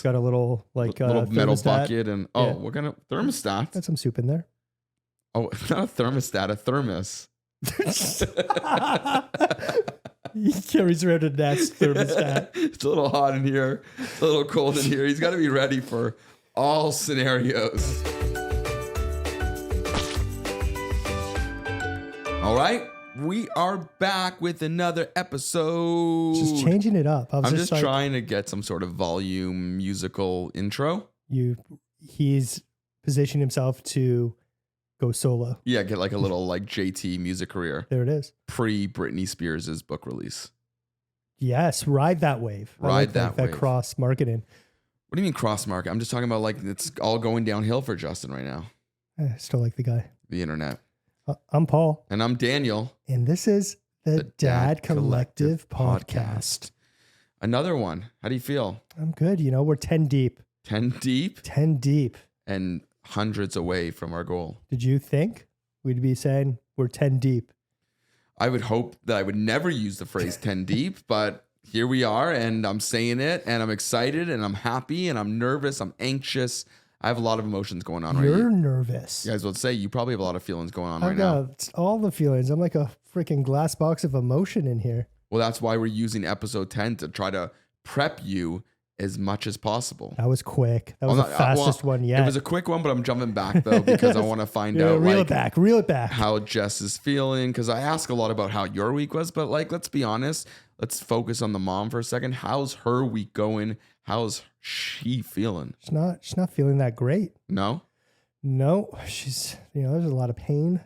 It's got a little little metal thermostat. bucket and what kind of thermostat? Got some soup in there. Oh, not a thermostat, a thermos. He carries around a Nest thermostat. It's a little hot in here. It's a little cold in here. He's got to be ready for all scenarios. All right. We are back with another episode. Just changing it up. I'm just trying to get some sort of volume musical intro. He's positioned himself to go solo. Yeah, get like a little like JT music career. There it is. Pre Britney Spears' book release. Yes, ride that wave. Ride that wave. That cross marketing. What do you mean cross market? I'm just talking about like it's all going downhill for Justin right now. I still like the guy. The internet. I'm Paul. And I'm Daniel. And this is the Dad Collective podcast. Another one. How do you feel? I'm good. You know, we're 10 deep. 10 deep? 10 deep. And hundreds away from our goal. Did you think we'd be saying we're 10 deep? I would hope that I would never use the phrase 10 deep, but here we are and I'm saying it and I'm excited and I'm happy and I'm nervous. I'm anxious. I have a lot of emotions going on right now. You're nervous. You guys will say you probably have a lot of feelings going on I've right now. got all the feelings. I'm like a freaking glass box of emotion in here. Well, that's why we're using episode 10 to try to prep you as much as possible. That was quick. That was the fastest one yet. It was a quick one, but I'm jumping back though because I want to find out reel it back. How Jess is feeling. Because I ask a lot about how your week was, but like, let's be honest. Let's focus on the mom for a second. How's her week going? How's she feeling? She's not feeling that great. No? No. She's, there's a lot of pain,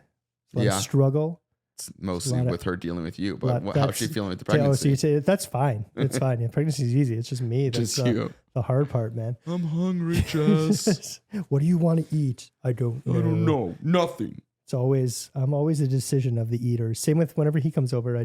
a lot of struggle. It's mostly with her dealing with you, but how's she feeling with the pregnancy? So you say, that's fine. It's fine. Yeah, pregnancy is easy. It's just me. That's just you. The hard part, man. I'm hungry, Jess. What do you want to eat? I don't know. Nothing. I'm always a decision of the eater. Same with whenever he comes over.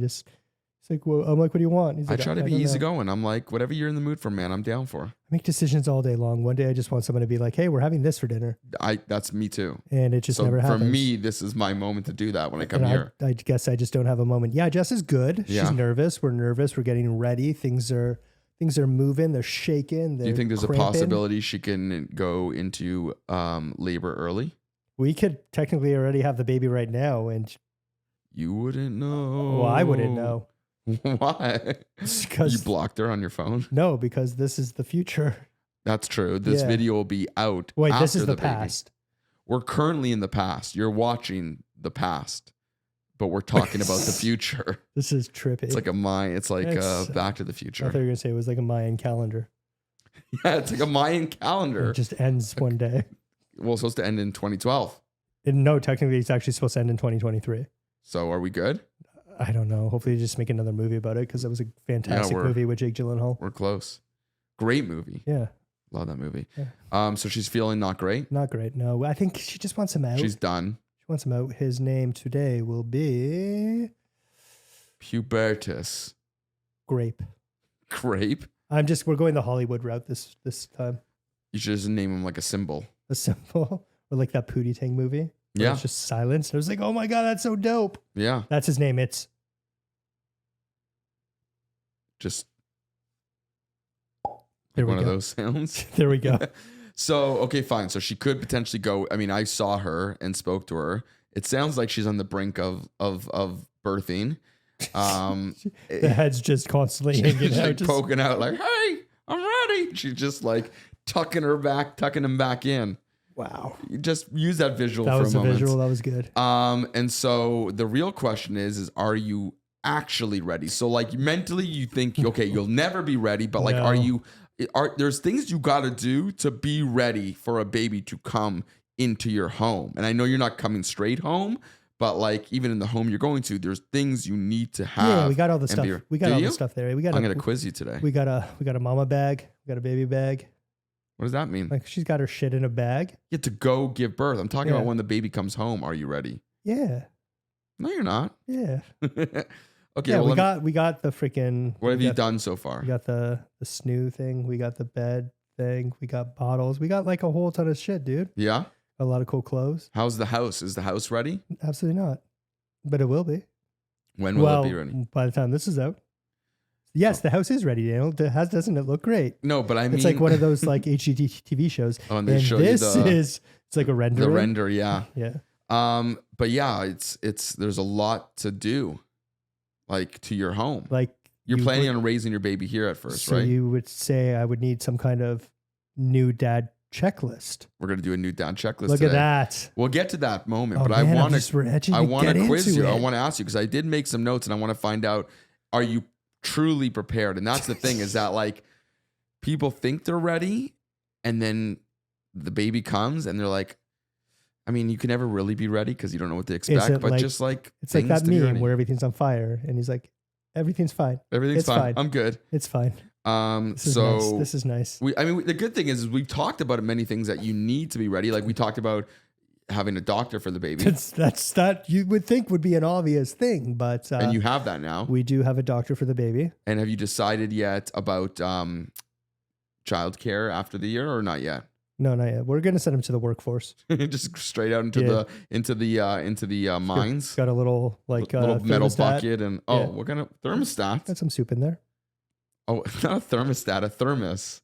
It's like, well, I'm like, what do you want? He's like, I try to be easygoing. I'm like, whatever you're in the mood for, man, I'm down for. I make decisions all day long. One day I just want someone to be like, hey, we're having this for dinner. That's me too. And it just never happens. For me, this is my moment to do that when I come here. I guess I just don't have a moment. Yeah, Jess is good. Yeah. She's nervous. We're nervous. We're getting ready. Things are moving. They're shaking. Do you think there's a possibility she can go into labor early? We could technically already have the baby right now. And you wouldn't know. Well, I wouldn't know. Why? Because you blocked her on your phone? No, because this is the future. That's true. This video will be out. Wait, after this is the baby. past. We're currently in the past. You're watching the past, but we're talking about the future. This is trippy. It's like Back to the Future. I thought you were gonna say it was like a Mayan calendar. Yeah, it's like a Mayan calendar. It just ends one day. Well, it's supposed to end in 2012. No, technically, it's actually supposed to end in 2023. So, are we good? I don't know. Hopefully, you just make another movie about it because it was a fantastic movie with Jake Gyllenhaal. We're close. Great movie. Yeah. Love that movie. Yeah. So she's feeling not great? Not great. No, I think she just wants him out. She's done. She wants him out. His name today will be Pubertus. Grape. Grape? We're going the Hollywood route this time. You should just name him like a symbol. A symbol? Or like that Pootie Tang movie. Yeah. It's just silence. And it was like, oh my God, that's so dope. Yeah. That's his name. It's just there we one go. Of those sounds. There we go. So, okay, fine. So she could potentially go. I mean, I saw her and spoke to her. It sounds like she's on the brink of birthing. The head's just constantly hanging out. Like poking out like, hey, I'm ready. She's just like tucking him back in. Wow. You just use that visual for a moment. That was a visual. That was good. And so the real question is are you actually ready? So like mentally you think, okay, you'll never be ready, but like, there's things you got to do to be ready for a baby to come into your home. And I know you're not coming straight home, but like even in the home you're going to, there's things you need to have. Yeah, we got all the stuff. We got all the stuff there. I'm going to quiz you today. We got a mama bag. We got a baby bag. What does that mean? Like she's got her shit in a bag. You have to go give birth. I'm talking about when the baby comes home. Are you ready? Yeah. No, you're not. Yeah. Okay. Yeah, we got the freaking. What have you done so far? We got the snoo thing. We got the bed thing. We got bottles. We got like a whole ton of shit, dude. Yeah. A lot of cool clothes. How's the house? Is the house ready? Absolutely not. But it will be. When will it be ready? By the time this is out. Yes, the house is ready, Daniel. Doesn't it look great? No, but I mean, it's like one of those like HGTV shows. Oh, and they show this you it's like a render. The render, yeah. Yeah. But yeah, it's there's a lot to do, like to your home. Like you're planning on raising your baby here at first, so right? You would say I would need some kind of new dad checklist. We're gonna do a new dad checklist. Look today. at that. We'll get to that moment, but man, I want to quiz you. It. I want to ask you because I did make some notes and I want to find out: are you truly prepared? And that's the thing is that like people think they're ready, and then the baby comes and they're like, I mean, you can never really be ready because you don't know what to expect. But just like it's like that meme where everything's on fire, and he's like, everything's fine. Everything's fine. I'm good. It's fine. This is nice. The good thing is we've talked about many things that you need to be ready. Like we talked about having a doctor for the baby. That's that you would think would be an obvious thing, but and you have that now. We do have a doctor for the baby. And have you decided yet about childcare after the year or not yet? No, not yet. We're gonna send him to the workforce. Just straight out into the mines. Got a little like little metal bucket and what kind of thermostat? Got some soup in there. Oh, not a thermostat, a thermos.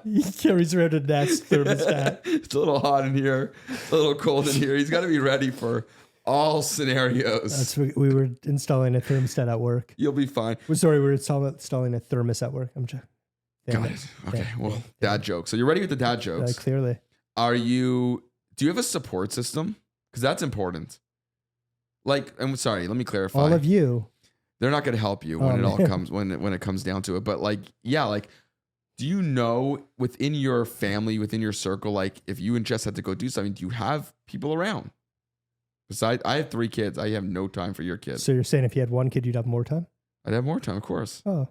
He carries around a Nest thermostat. It's a little hot in here, a little cold in here. He's got to be ready for all scenarios. We were installing a thermostat at work. You'll be fine. Sorry, we're installing a thermos at work. Got it. Okay. Well, dad jokes. So you're ready with the dad jokes. Clearly. Do you have a support system? Because that's important. Like, I'm sorry, let me clarify. All of you. They're not going to help you when it all comes, when it comes down to it. But like, yeah, like, do you know within your family, within your circle, like if you and Jess had to go do something, do you have people around? Besides, I have 3 kids. I have no time for your kids. So you're saying if you had 1 kid, you'd have more time? I'd have more time, of course. Oh,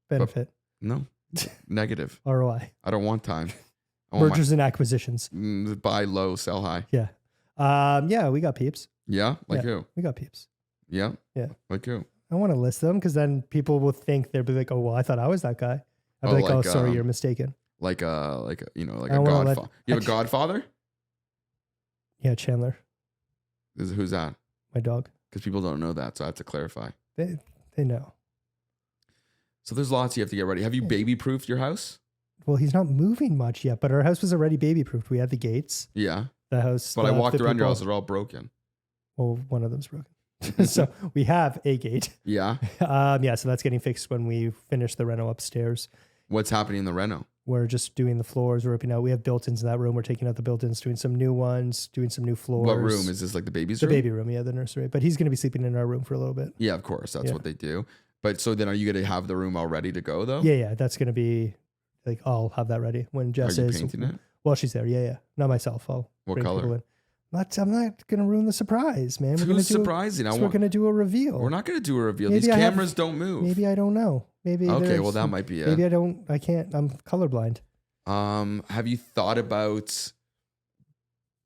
benefit. But no, negative. ROI. I don't want time. Mergers and acquisitions. Buy low, sell high. Yeah. Yeah, we got peeps. Yeah? Like who? We got peeps. Yeah? Yeah. Like who? I want to list them because then people will think they'll be like, oh, well, I thought I was that guy. I'll be like, oh, sorry, you're mistaken. Like a godfather. You have a godfather? Yeah, Chandler. Who's that? My dog. Because people don't know that, so I have to clarify. They know. So there's lots you have to get ready. Have you baby-proofed your house? Well, he's not moving much yet, but our house was already baby-proofed. We had the gates. Yeah. The house. But I walked around your house. They're all broken. Well, one of them's broken. So we have a gate. Yeah. Yeah. So that's getting fixed when we finish the reno upstairs. What's happening in the reno? We're just doing the floors. We're ripping out. We have built-ins in that room. We're taking out the built-ins, doing some new ones, doing some new floors. What room is this? Like the baby's room? The baby room. Yeah, the nursery. But he's going to be sleeping in our room for a little bit. Yeah, of course. That's what they do. But so then, are you going to have the room all ready to go though? Yeah. That's going to be like I'll have that ready when Jess is painting it. Well, she's there. Yeah. Not myself. What color? I'm not going to ruin the surprise, man. Who's surprising? We're going to do a reveal. We're not going to do a reveal. These cameras don't move. Maybe I don't know. Maybe okay. Well, that might be it. Maybe I can't. I'm colorblind. Have you thought about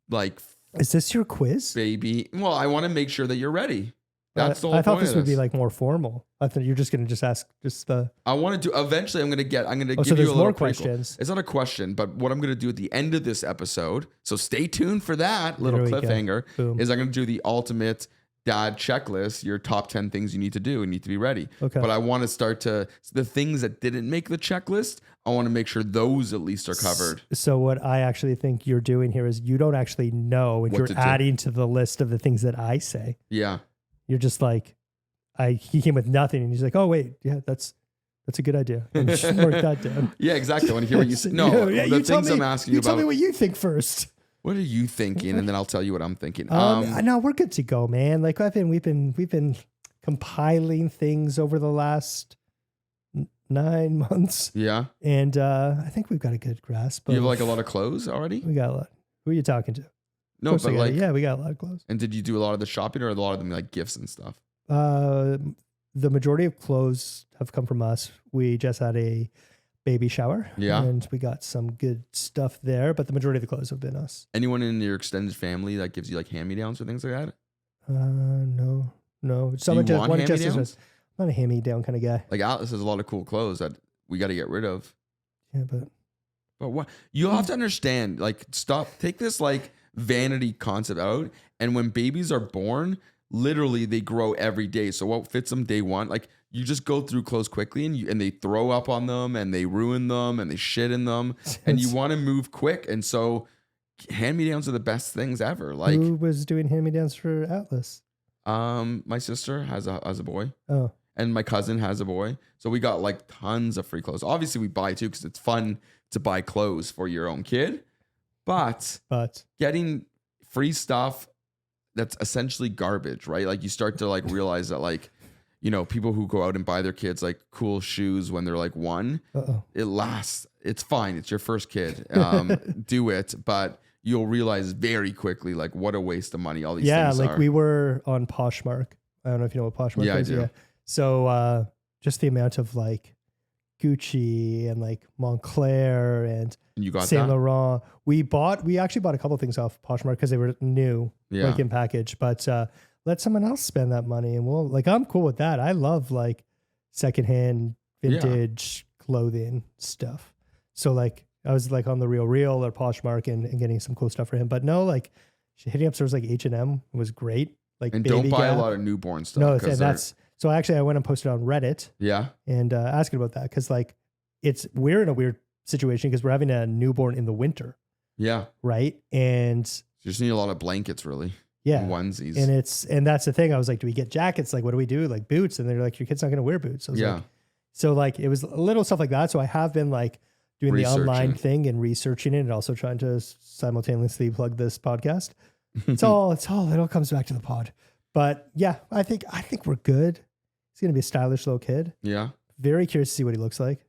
like? Is this your quiz, baby? Well, I want to make sure that you're ready. That's the whole point. I thought this would be like more formal. I thought you're just going to just ask I want to do. Eventually, I'm going to give so you a little more questions. It's not a question, but what I'm going to do at the end of this episode. So stay tuned for that little cliffhanger. Is I'm going to do the ultimate dad checklist. Your top 10 things you need to do and need to be ready. Okay. But I want to start to the things that didn't make the checklist. I want to make sure those at least are covered. So what I actually think you're doing here is you don't actually know if you're adding to the list of the things that I say. Yeah. You're just like, he came with nothing, and he's like, oh wait, yeah, that's a good idea. Mark that down. Yeah, exactly. I want to hear what you say. No, the things I'm asking you about. Tell me what you think first. What are you thinking, and then I'll tell you what I'm thinking. No, we're good to go, man. Like we've been compiling things over the last 9 months. Yeah, and I think we've got a good grasp. You have like a lot of clothes already. We got a lot. Who are you talking to? No, but like, we got a lot of clothes. And did you do a lot of the shopping or a lot of them like gifts and stuff? The majority of clothes have come from us. We just had a baby shower. Yeah. And we got some good stuff there, but the majority of the clothes have been us. Anyone in your extended family that gives you like hand-me-downs or things like that? No. Someone just want hand-me-downs? I'm not a hand-me-down kind of guy. Like Alice has a lot of cool clothes that we got to get rid of. Yeah, but what? You'll have to understand, like, take this like vanity concept out. And when babies are born, literally they grow every day. So what fits them day one, like you just go through clothes quickly and they throw up on them and they ruin them and they shit in them and you want to move quick. And so hand-me-downs are the best things ever. Like, who was doing hand-me-downs for Atlas? My sister has a boy. Oh. And my cousin has a boy. So we got like tons of free clothes. Obviously we buy too because it's fun to buy clothes for your own kid. But getting free stuff that's essentially garbage, right? Like you start to like realize that like, you know, people who go out and buy their kids like cool shoes when they're like 1, it lasts. It's fine. It's your first kid. Do it. But you'll realize very quickly like what a waste of money all these things are. Yeah, like we were on Poshmark. I don't know if you know what Poshmark is. I do. Yeah. So just the amount of like Gucci and like Montclair and you got Saint that? Laurent. We actually bought a couple things off Poshmark because they were new, like in package. But let someone else spend that money, and we'll like. I'm cool with that. I love like secondhand, vintage clothing stuff. So like I was like on the Real or Poshmark and getting some cool stuff for him. But no, like hitting up stores like H&M was great. Like and Baby don't buy Gap. a lot of newborn stuff. No, and that's so. Actually, I went and posted on Reddit. Yeah, and asking about that because like we're in a weird situation because we're having a newborn in the winter. Yeah, right. And you just need a lot of blankets, really. Yeah, onesies. And that's the thing. I was like, do we get jackets? Like, what do we do? Like boots? And they're like, your kid's not going to wear boots. I was like, so like it was a little stuff like that. So I have been like doing the online thing and researching it, and also trying to simultaneously plug this podcast. It all comes back to the pod. But yeah, I think we're good. He's gonna be a stylish little kid. Yeah. Very curious to see what he looks like.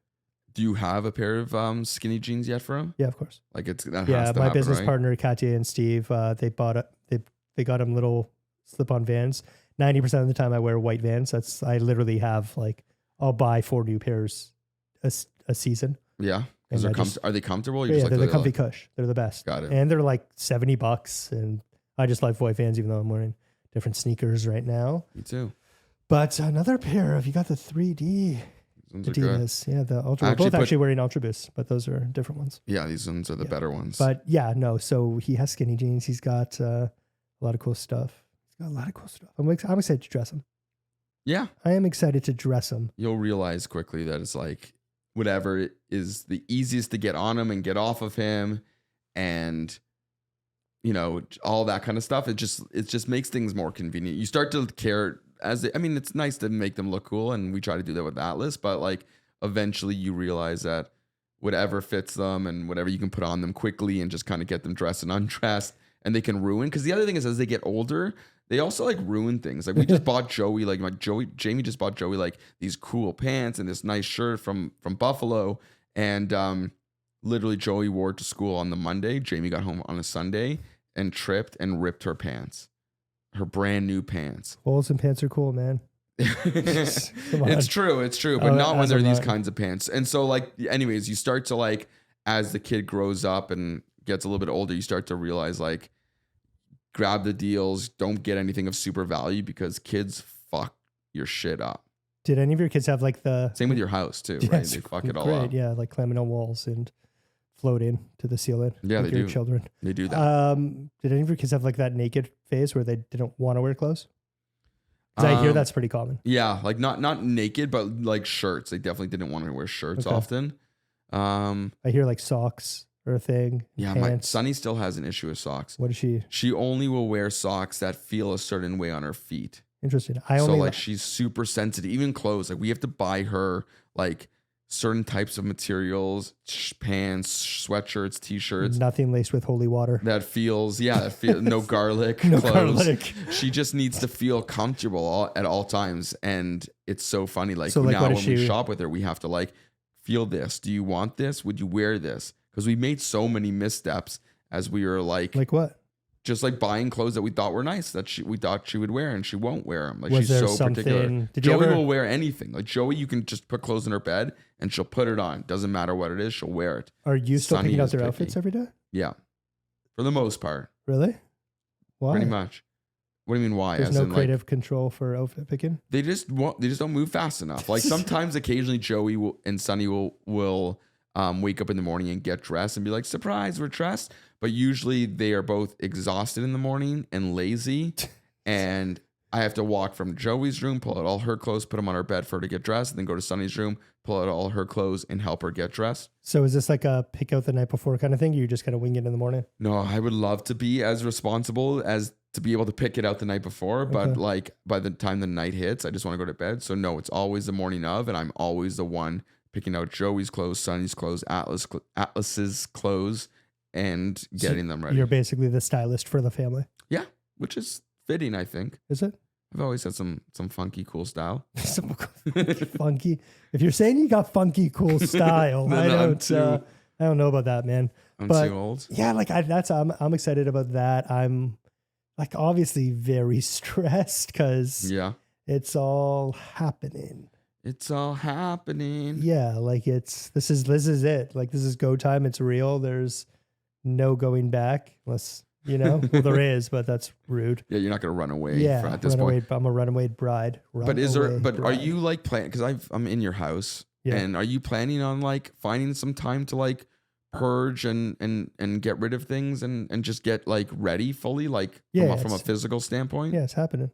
Do you have a pair of skinny jeans yet for him? Yeah, of course. Like it's my business partner partner and Steve, they got him little slip-on Vans. 90% of the time I wear white Vans. I literally have like I'll buy 4 new pairs a season. Yeah. Are they comfortable? They're the comfy cush. They're the best. Got it. And they're like $70, and I just like white Vans, even though I'm wearing different sneakers right now. Me too. But another pair of, you got the 3D Adidas. Yeah, the Ultra. We're both actually wearing Ultra Boosts, but those are different ones. Yeah, these ones are the better ones. But yeah, no. So he has skinny jeans. He's got a lot of cool stuff. I'm excited to dress him. Yeah. I am excited to dress him. You'll realize quickly that it's like whatever is the easiest to get on him and get off of him, and you know, all that kind of stuff. It just makes things more convenient. You start to care it's nice to make them look cool, and we try to do that with Atlas, but like eventually you realize that whatever fits them and whatever you can put on them quickly and just kind of get them dressed and undressed, and they can ruin. Because the other thing is, as they get older, they also like ruin things. Like we just bought Joey, Jamie just bought Joey like these cool pants and this nice shirt from Buffalo, and literally Joey wore it to school on the Monday. Jamie got home on a Sunday and tripped and ripped her pants. Her brand new pants. Holes in pants are cool, man. It's true, but not when they're these kinds of pants. And so like, anyways, you start to like, as the kid grows up and gets a little bit older, you start to realize like, grab the deals, don't get anything of super value because kids fuck your shit up. Did any of your kids have like same with your house too, right? They fuck it all up. Yeah, like climbing on walls and floating to the ceiling. Yeah, like they your do. Children. They do that. Did any of your kids have like that naked phase where they didn't want to wear clothes? Because I hear that's pretty common. Yeah, like not naked, but like shirts. They definitely didn't want to wear shirts often. I hear like socks or a thing. Yeah, my Sunny still has an issue with socks. What is she? She only will wear socks that feel a certain way on her feet. Interesting. She's super sensitive. Even clothes, like we have to buy her like certain types of materials, pants, sweatshirts, t-shirts. Nothing laced with holy water. That feels no garlic. No clothes. garlic. She just needs to feel comfortable at all times, and it's so funny. Like now when we shop with her, we have to like feel this. Do you want this? Would you wear this? Because we made so many missteps as we were like what? Just like buying clothes that we thought were nice that we thought she would wear, and she won't wear them. Like Was she's there so particular. Joey will wear anything. Like Joey, you can just put clothes in her bed and she'll put it on. Doesn't matter what it is, she'll wear it. Are you still picking out their outfits every day? Yeah, for the most part. Really? Why? Pretty much. What do you mean why? There's no creative control for outfit picking. They just don't move fast enough. Like sometimes, occasionally, Joey and Sunny will wake up in the morning and get dressed and be like, "Surprise, we're dressed." But usually they are both exhausted in the morning and lazy, and I have to walk from Joey's room, pull out all her clothes, put them on her bed for her to get dressed, and then go to Sunny's room, pull out all her clothes, and help her get dressed. So is this like a pick out the night before kind of thing? You just kind of wing it in the morning? No, I would love to be as responsible as to be able to pick it out the night before. But like by the time the night hits, I just want to go to bed. So no, it's always the morning of, and I'm always the one picking out Joey's clothes, Sunny's clothes, Atlas's clothes, and getting them ready. You're basically the stylist for the family. Yeah, which is fitting, I think. Is it? I've always had some funky, cool style. Some funky. If you're saying you got funky, cool style, I don't know about that, man. I'm too old. Yeah, like I'm excited about that. I'm like obviously very stressed because it's all happening. It's all happening. Yeah, like this is it. Like this is go time. It's real. There's no going back unless. Well, there is, but that's rude. Yeah, you're not gonna run away. At this point, I'm a runaway bride. Are you like planning? Because I'm in your house, and are you planning on like finding some time to like purge and get rid of things and just get like ready fully, like from a physical standpoint? Yeah, it's happening.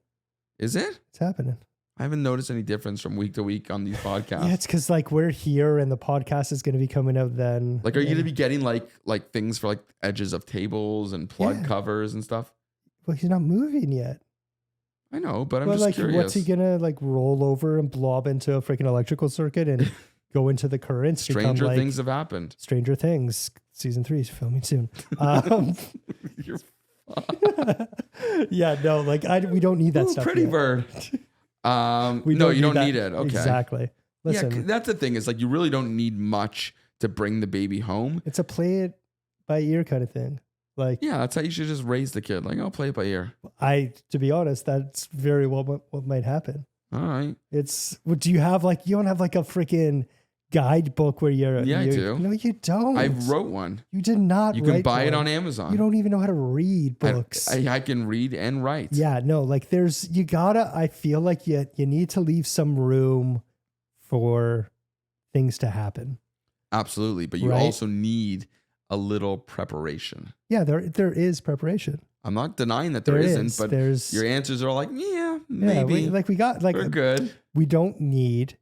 Is it? It's happening. I haven't noticed any difference from week to week on these podcasts. Yeah, it's because like we're here and the podcast is going to be coming out then. Like, are you going to be getting like things for like edges of tables and plug covers and stuff? Well, he's not moving yet. I know, but I'm just curious. What's he going to like roll over and blob into a freaking electrical circuit and go into the currents? Stranger things have happened. Stranger Things season 3 is filming soon. You're yeah, no, like we don't need that stuff. Pretty yet. Bird. No, you don't need it. Okay. Exactly. Listen, yeah, that's the thing is like you really don't need much to bring the baby home. It's a play it by ear kind of thing. Like, yeah, that's how you should just raise the kid. Like, I'll play it by ear. To be honest, that's very well what might happen. All right. Do you have like, you don't have like a freaking guidebook where you're. Yeah, I do. No, you don't. I wrote one. You did not. You can buy it on Amazon. You don't even know how to read books. I can read and write. Yeah, no, like I feel like you need to leave some room for things to happen. Absolutely. But you also need a little preparation. Yeah, there is preparation. I'm not denying that there isn't, but your answers are like, yeah, maybe. We're good. We don't need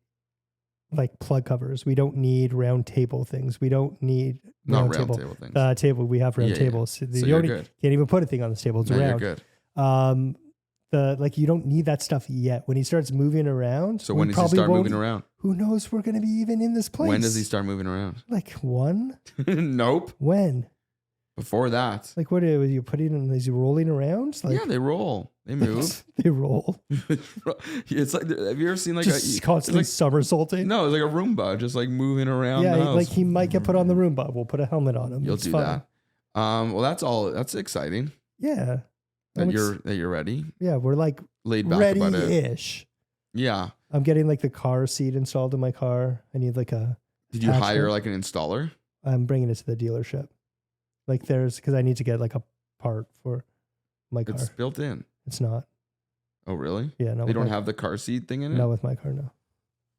like plug covers. We don't need round table things. We don't need round table things. We have round tables. So you're good. Can't even put a thing on the table. It's round. You're good. You don't need that stuff yet. When he starts moving around. So when does he start moving around? Who knows? We're going to be even in this place. When does he start moving around? Like one? Nope. When? Before that. Like what are you putting in? Is he rolling around? Like, yeah, they roll. They move. They roll. It's like, have you ever seen like just constantly somersaulting? No, it's like a Roomba, just like moving around. Yeah, the house. like he might get put on the Roomba. We'll put a helmet on him. You'll do that. Well, that's all. That's exciting. Yeah. That you're ready. Yeah, we're like laid back about it. Ready-ish. Yeah. I'm getting like the car seat installed in my car. I need like a. Did you hire like an installer? I'm bringing it to the dealership. Like because I need to get like a part for my car. It's built in. It's not. Oh, really? Yeah, no. They don't have the car seat thing in it? Not with my car, no.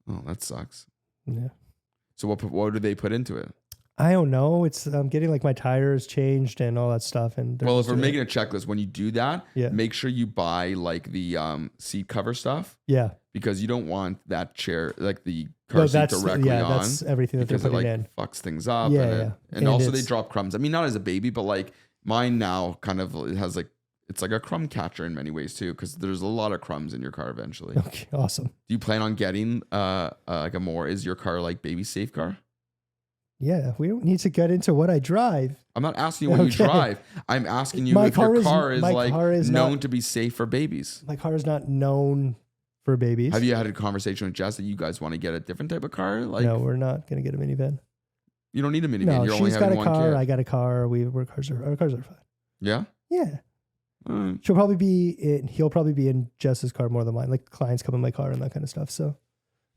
Oh, that sucks. Yeah. So what do they put into it? I don't know. I'm getting like my tires changed and all that stuff. And well, if we're making a checklist, when you do that, make sure you buy like the seat cover stuff. Yeah. Because you don't want that chair, like the car seat directly on. Yeah, that's everything that they're putting in. Fucks things up. Yeah, and also they drop crumbs. I mean, not as a baby, but like mine now kind of it has like, it's like a crumb catcher in many ways too, because there's a lot of crumbs in your car eventually. Okay, awesome. Do you plan on getting is your car like baby safe car? Yeah, we don't need to get into what I drive. I'm not asking you what you drive. I'm asking you if your car is known to be safe for babies. My car is not known for babies. Have you had a conversation with Jess that you guys want to get a different type of car? Like, no, we're not going to get a minivan. You don't need a minivan. No, You're only having one kid. She's got a car. I got a car. Our cars are fine. Yeah? Yeah. He'll probably be in Jess's car more than mine. Like clients come in my car and that kind of stuff. So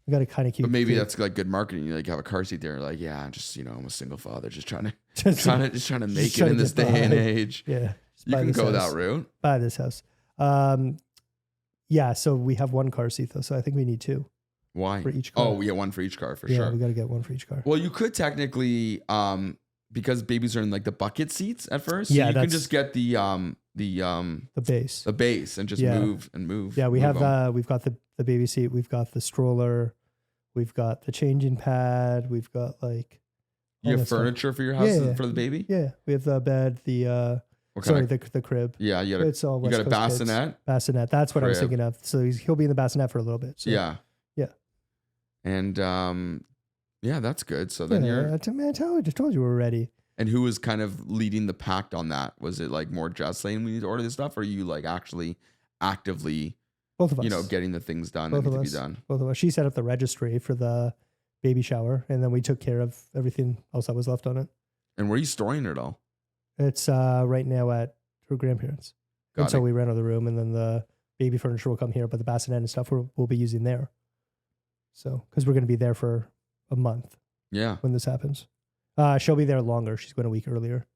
I got to kind of keep. But maybe that's like good marketing. You like have a car seat there. Like, yeah, just I'm a single father, just trying to make it in this day and age. Yeah, you can go that route. Buy this house. Yeah. So we have one car seat though. So I think we need two. Why? For each car. Oh, yeah, one for each car for sure. Yeah, we got to get one for each car. Well, you could technically, because babies are in like the bucket seats at first. Yeah, so you can just get the base and just move and move. Yeah, we've got the baby seat, we've got the stroller, we've got the changing pad, we've got like you have furniture for your house for the baby? Yeah, we have the bed, the crib. Yeah, you got a bassinet. Bassinet. That's what I was thinking of. So he'll be in the bassinet for a little bit. So. Yeah. And that's good. So then I just told you we're ready. And who was kind of leading the pact on that? Was it like more just saying we need to order this stuff, or are you like actually actively, both of us, getting the things done that need to be done? Both of us. She set up the registry for the baby shower, and then we took care of everything else that was left on it. And where are you storing it all? It's right now at her grandparents. So we rented the room, and then the baby furniture will come here, but the bassinet and stuff we'll be using there. So, because we're going to be there for a month. Yeah. When this happens. She'll be there longer. She's going a week earlier.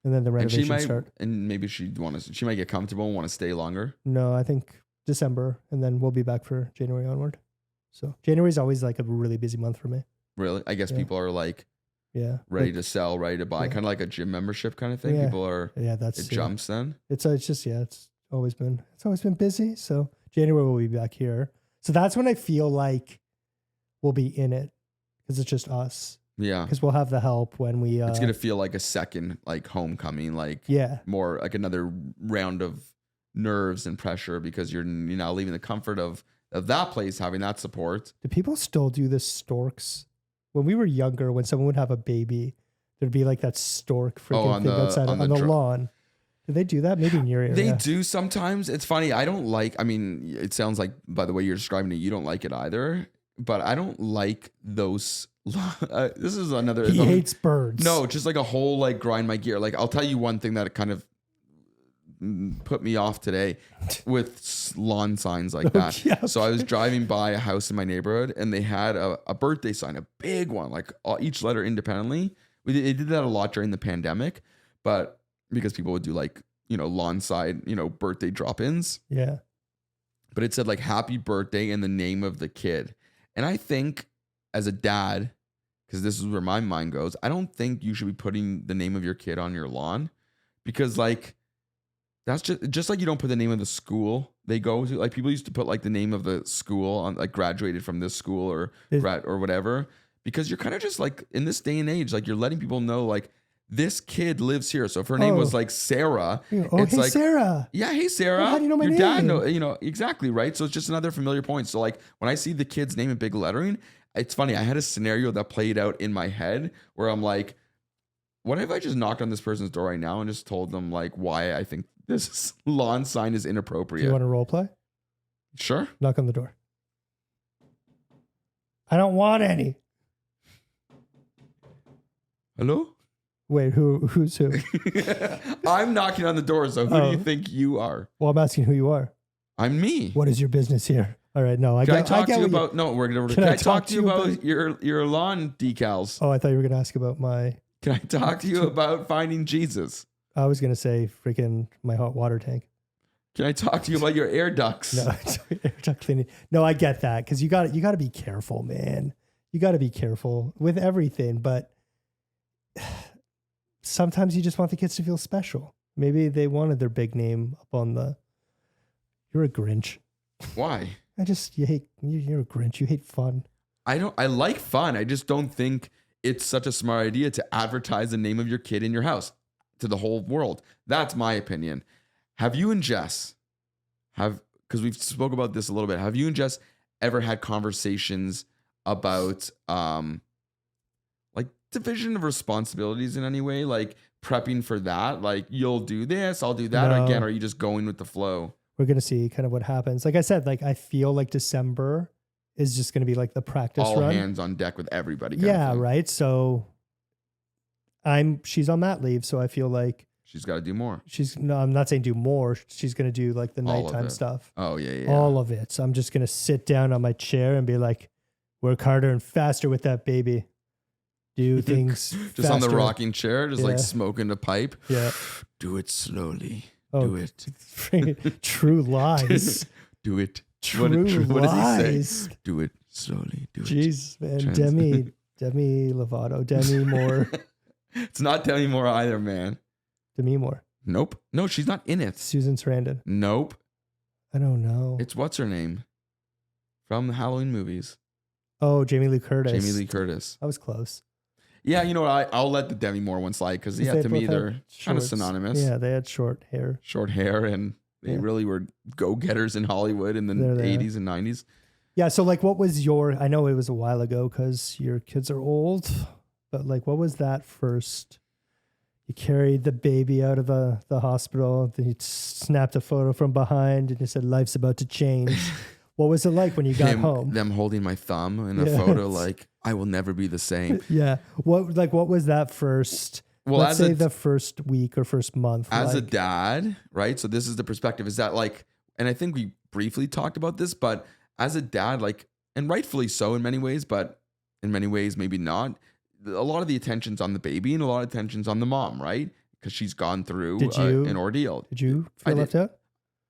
And then the renovations start. And maybe she might get comfortable and want to stay longer. No, I think December, and then we'll be back for January onward. So January is always like a really busy month for me. Really? I guess people are like ready to sell, ready to buy, kind of like a gym membership kind of thing. Yeah. People are it jumps then. It's always been busy. So January we'll be back here. So that's when I feel like we'll be in it, because it's just us. Yeah. Because we'll have the help when we... it's going to feel like a second like homecoming, like more like another round of nerves and pressure, because you're now leaving the comfort of that place, having that support. Do people still do the storks? When we were younger, when someone would have a baby, there'd be like that stork freaking thing outside on the lawn. Do they do that? Maybe in your area. They do sometimes. It's funny. It sounds like, by the way you're describing it, you don't like it either. But I don't like those. This is another. He hates birds. No, just like a whole like grind my gear. Like I'll tell you one thing that kind of put me off today with lawn signs like that. Yeah, okay. So I was driving by a house in my neighborhood, and they had a birthday sign, a big one, like each letter independently. They did that a lot during the pandemic, but because people would do like lawn side birthday drop-ins. Yeah. But it said like happy birthday and the name of the kid. And I think as a dad, because this is where my mind goes, I don't think you should be putting the name of your kid on your lawn, because like that's just like you don't put the name of the school they go to. Like people used to put like the name of the school on, like graduated from this school or whatever, because you're kind of just like in this day and age, like you're letting people know like this kid lives here. So if her name was like Sarah, it's hey like Sarah. Yeah, hey Sarah. How do you know my name? Your dad exactly, right? So it's just another familiar point. So like when I see the kid's name in big lettering, it's funny. I had a scenario that played out in my head where I'm like, what if I just knocked on this person's door right now and just told them like why I think this lawn sign is inappropriate? Do you want to role play? Sure. Knock on the door. I don't want any. Hello? Wait, who's who? I'm knocking on the door, so who do you think you are? Well, I'm asking who you are. I'm me. What is your business here? All right, no, Can I talk to you about your lawn decals? Oh, I thought you were going to ask about my... Can I talk to you about finding Jesus? I was going to say freaking my hot water tank. Can I talk to you about your air ducts? No, air duct cleaning. No, I get that, because you got to be careful, man. You got to be careful with everything, but sometimes you just want the kids to feel special. Maybe they wanted their big name up on the... You're a Grinch. Why? You're a Grinch. You hate fun. I like fun. I just don't think it's such a smart idea to advertise the name of your kid in your house to the whole world. That's my opinion. Have you and Jess because we've spoke about this a little bit. Have you and Jess ever had conversations about like division of responsibilities in any way? Like prepping for that? Like you'll do this, I'll do that again, or are you just going with the flow? We're going to see kind of what happens. Like I said, like I feel like December is just going to be like the practice all run. Hands on deck with everybody. Yeah, right. So she's on mat leave, so I feel like she's got to do more. I'm not saying do more. She's going to do like the nighttime stuff. Oh yeah. All of it. So I'm just going to sit down on my chair and be like, work harder and faster with that baby. Do things just faster. On the rocking chair, just like smoking a pipe. Yeah. Do it slowly. Oh, do it. True lies. Do it. True lies. What does he say? Do it slowly. Do it. Jeez, man. Demi Lovato. Demi Moore. It's not Demi Moore either, man. Demi Moore. Nope. No, she's not in it. Susan Sarandon. Nope. I don't know. It's what's her name from the Halloween movies. Oh, Jamie Lee Curtis. Jamie Lee Curtis. I was close. Yeah, you know what? I'll let the Demi Moore one slide because to me they're kind of synonymous. Yeah, they had short hair. Short hair, and they really were go-getters in Hollywood in the 80s and 90s. Yeah, so like what was I know it was a while ago because your kids are old, but like what was that first? You carried the baby out of the hospital, then you snapped a photo from behind and you said, life's about to change. What was it like when you got home? Them holding my thumb in a photo like, I will never be the same. Yeah. What was that first? Well, let's say the first week or first month. As a dad, right? So this is the perspective, is that like, and I think we briefly talked about this, but as a dad, like, and rightfully so in many ways, but in many ways, maybe not. A lot of the attention's on the baby and a lot of attention's on the mom, right? Because she's gone through an ordeal. Did you feel left out?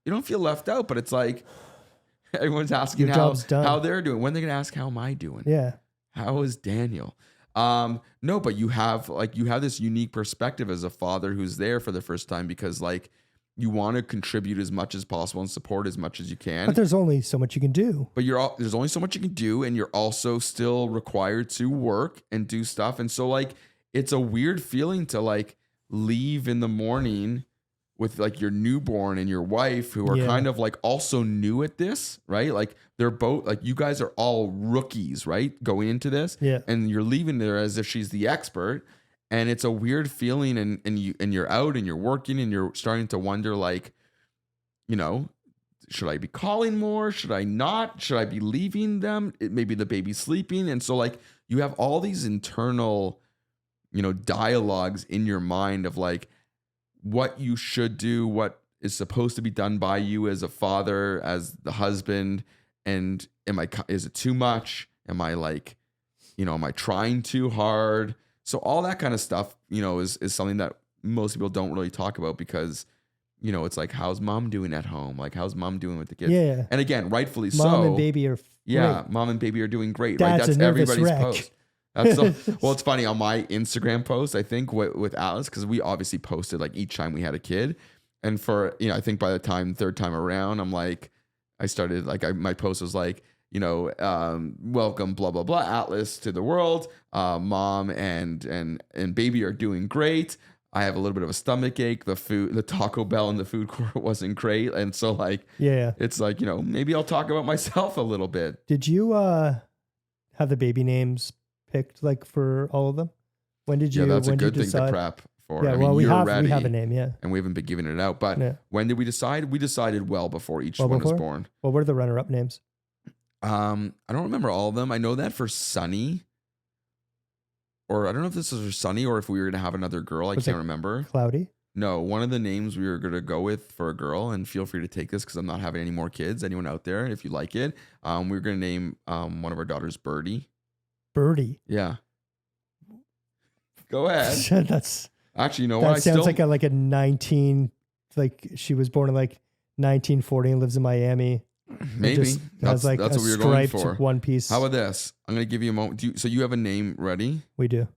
You don't feel left out, but it's like, everyone's asking how they're doing. When they're going to ask, how am I doing? Yeah. How is Daniel? No, but you have this unique perspective as a father who's there for the first time because like you want to contribute as much as possible and support as much as you can. But there's only so much you can do. But there's only so much you can do, and you're also still required to work and do stuff. And so like it's a weird feeling to like leave in the morning with like your newborn and your wife who are kind of like also new at this, right? Like they're both like, you guys are all rookies, right? Going into this. Yeah. And you're leaving there as if she's the expert. And it's a weird feeling and you're out and you're working and you're starting to wonder like, you know, should I be calling more? Should I not? Should I be leaving them? Maybe the baby's sleeping. And so like you have all these internal, you know, dialogues in your mind of like, what you should do, what is supposed to be done by you as a father, as the husband, and is it too much? Am I like, you know, am I trying too hard? So all that kind of stuff, you know, is something that most people don't really talk about because, you know, it's like, how's mom doing at home? Like, how's mom doing with the kids? Yeah. And again, rightfully so. Mom and baby are great. Mom and baby are doing great. Dad's right? That's everybody's wreck. post. Well, it's funny on my Instagram post, I think with Alice, because we obviously posted like each time we had a kid. And for, you know, I think by the third time around, I'm like, I started like, my post was like, you know, welcome, blah, blah, blah, Atlas to the world. Mom and baby are doing great. I have a little bit of a stomach ache. The Taco Bell in the food court wasn't great. And so like, it's like, you know, maybe I'll talk about myself a little bit. Did you have the baby names picked like for all of them? When did you? Yeah, that's a good thing to prep for. Yeah, we have a name, and we haven't been giving it out. But when did we decide? We decided well before each one was born. What were the runner-up names? I don't remember all of them. I know that for Sunny, or I don't know if this is for Sunny or if we were gonna have another girl. I can't remember. Cloudy. No, one of the names we were gonna go with for a girl, and feel free to take this because I'm not having any more kids. Anyone out there, if you like it, we were gonna name one of our daughters Birdie. Birdie. Yeah. Go ahead. That's actually, you know that what? Sounds like a 19, like she was born in like 1940 and lives in Miami. Maybe that's what we were going for. One piece. How about this? I'm gonna give you a moment. So you have a name ready? We do.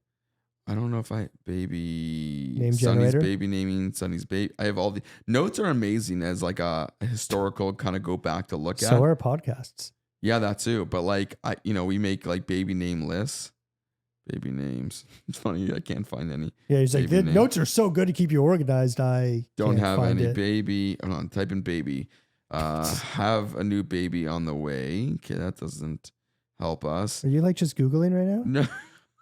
I don't know if baby name Sunny's generator? baby naming Sunny's baby. I have all the notes are amazing as like a historical kind of go back to look at. So are podcasts. Yeah, that too. But like we make like baby name lists. Baby names. It's funny, I can't find any. Yeah, he's like, the notes are so good to keep you organized. I don't have any it. baby. Hold on, type in baby. Have a new baby on the way. Okay, that doesn't help us. Are you like just Googling right now? No.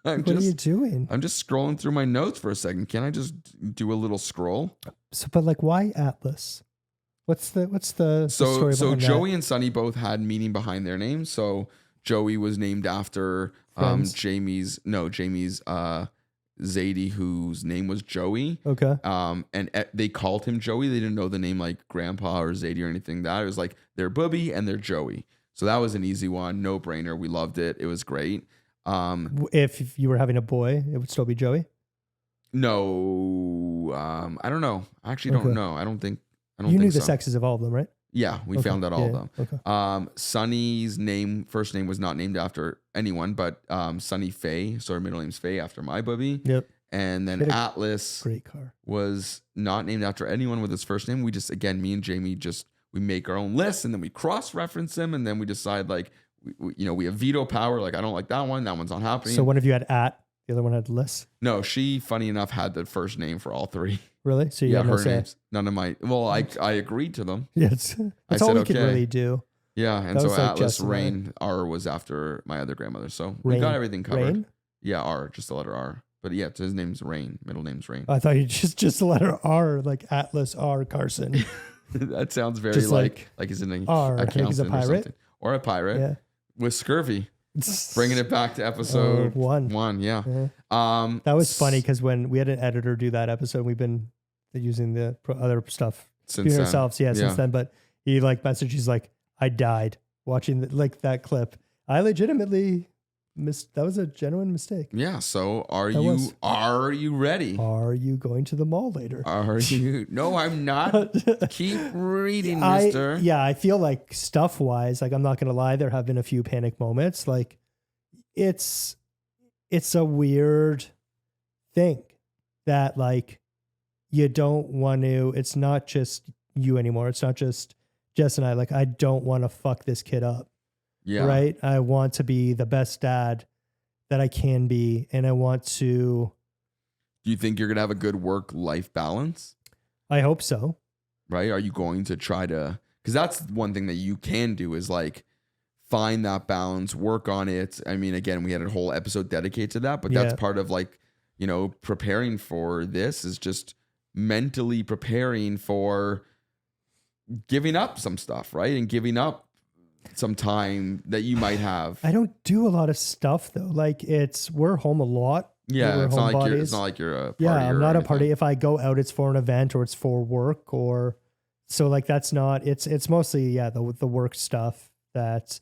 What are you doing? I'm just scrolling through my notes for a second. Can I just do a little scroll? So, but like, why Atlas? What's the story behind that? Joey and Sunny both had meaning behind their names. So Joey was named after Jamie's Zadie, whose name was Joey. Okay. And they called him Joey. They didn't know the name like Grandpa or Zadie or anything. That it was like they're Bubby and they're Joey. So that was an easy one, no brainer. We loved it. It was great. If you were having a boy, it would still be Joey. No, I don't know. I actually don't know. I don't think. You knew the sexes of all of them, right? Yeah, we found out all of them. Okay. Sunny's first name was not named after anyone, but Sunny Faye. So her middle name's Faye after my bubby. Yep. And then Atlas great car. was not named after anyone with his first name. We just, again, me and Jamie we make our own lists and then we cross-reference them and then we decide like, we have veto power. Like, I don't like that one. That one's not happening. So one of you had at, the other one had less? No, she, funny enough, had the first name for all three. Really? So you have no say? Names. None of my, well, I agreed to them. Yeah, that's all we could really do. Yeah, and so Atlas Rain, R was after my other grandmother. So we got everything covered. Rain? Yeah, R, just the letter R. But yeah, his name's Rain. Middle name's Rain. I thought you just the letter R, like Atlas R Carson. That sounds very like he's an R, like he's a pirate or a pirate with scurvy. Bringing it back to episode one. Yeah. That was funny because when we had an editor do that episode, we've been using the other stuff since ourselves. Yeah, since then. But he like messaged, he's like, I died watching that clip. I legitimately that was a genuine mistake. Yeah. So are you ready? Are you going to the mall later? Are you? No, I'm not. Keep reading, mister. I feel like stuff wise, like I'm not going to lie. There have been a few panic moments. Like it's a weird thing that like you don't want to, it's not just you anymore. It's not just Jess and I, like, I don't want to fuck this kid up. Yeah. Right. I want to be the best dad that I can be. And I want to. Do you think you're going to have a good work-life balance? I hope so. Right. Are you going to try to, because that's one thing that you can do is like find that balance, work on it. I mean, again, we had a whole episode dedicated to that, but that's part of like, preparing for this is just mentally preparing for giving up some stuff, right? And giving up some time that you might have. I don't do a lot of stuff though. Like we're home a lot. Yeah, it's not like you're a party. Yeah, I'm not a party. If I go out, it's for an event or it's for work or so. Like that's not. It's mostly the work stuff. That's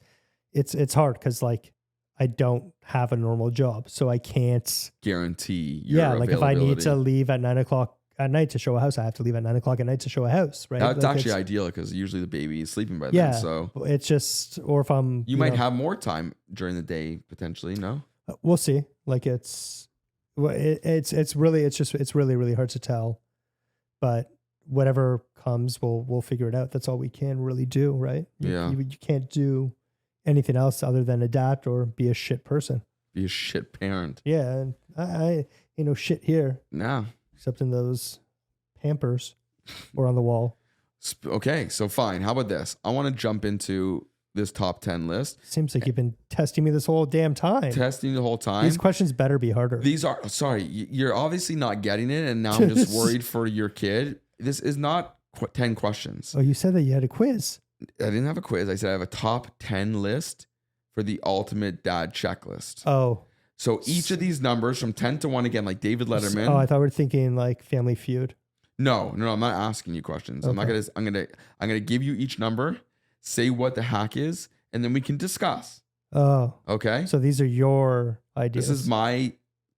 it's hard because like I don't have a normal job, so I can't guarantee. Like if I need to leave at 9 o'clock at night to show a house, I have to leave at 9 o'clock at night to show a house, right? That's like actually ideal because usually the baby is sleeping by then. So it's just, or if I'm, you might have more time during the day potentially. No, we'll see. Like it's really, really hard to tell, but whatever comes, we'll figure it out. That's all we can really do, right? You can't do anything else other than adapt or be a shit person. Be a shit parent. Yeah. And I shit here. No. Except in those Pampers or on the wall. Okay, so fine. How about this? I want to jump into this top 10 list. Seems like you've been testing me this whole damn time. Testing the whole time. These questions better be harder. You're obviously not getting it, and now I'm just worried for your kid. This is not 10 questions. Oh, you said that you had a quiz. I didn't have a quiz. I said I have a top 10 list for the ultimate dad checklist. Oh. So each of these numbers from 10 to 1, again, like David Letterman. Oh, I thought we were thinking like Family Feud. No, I'm not asking you questions. Okay. I'm gonna give you each number, say what the hack is, and then we can discuss. Oh. Okay. So these are your ideas. This is my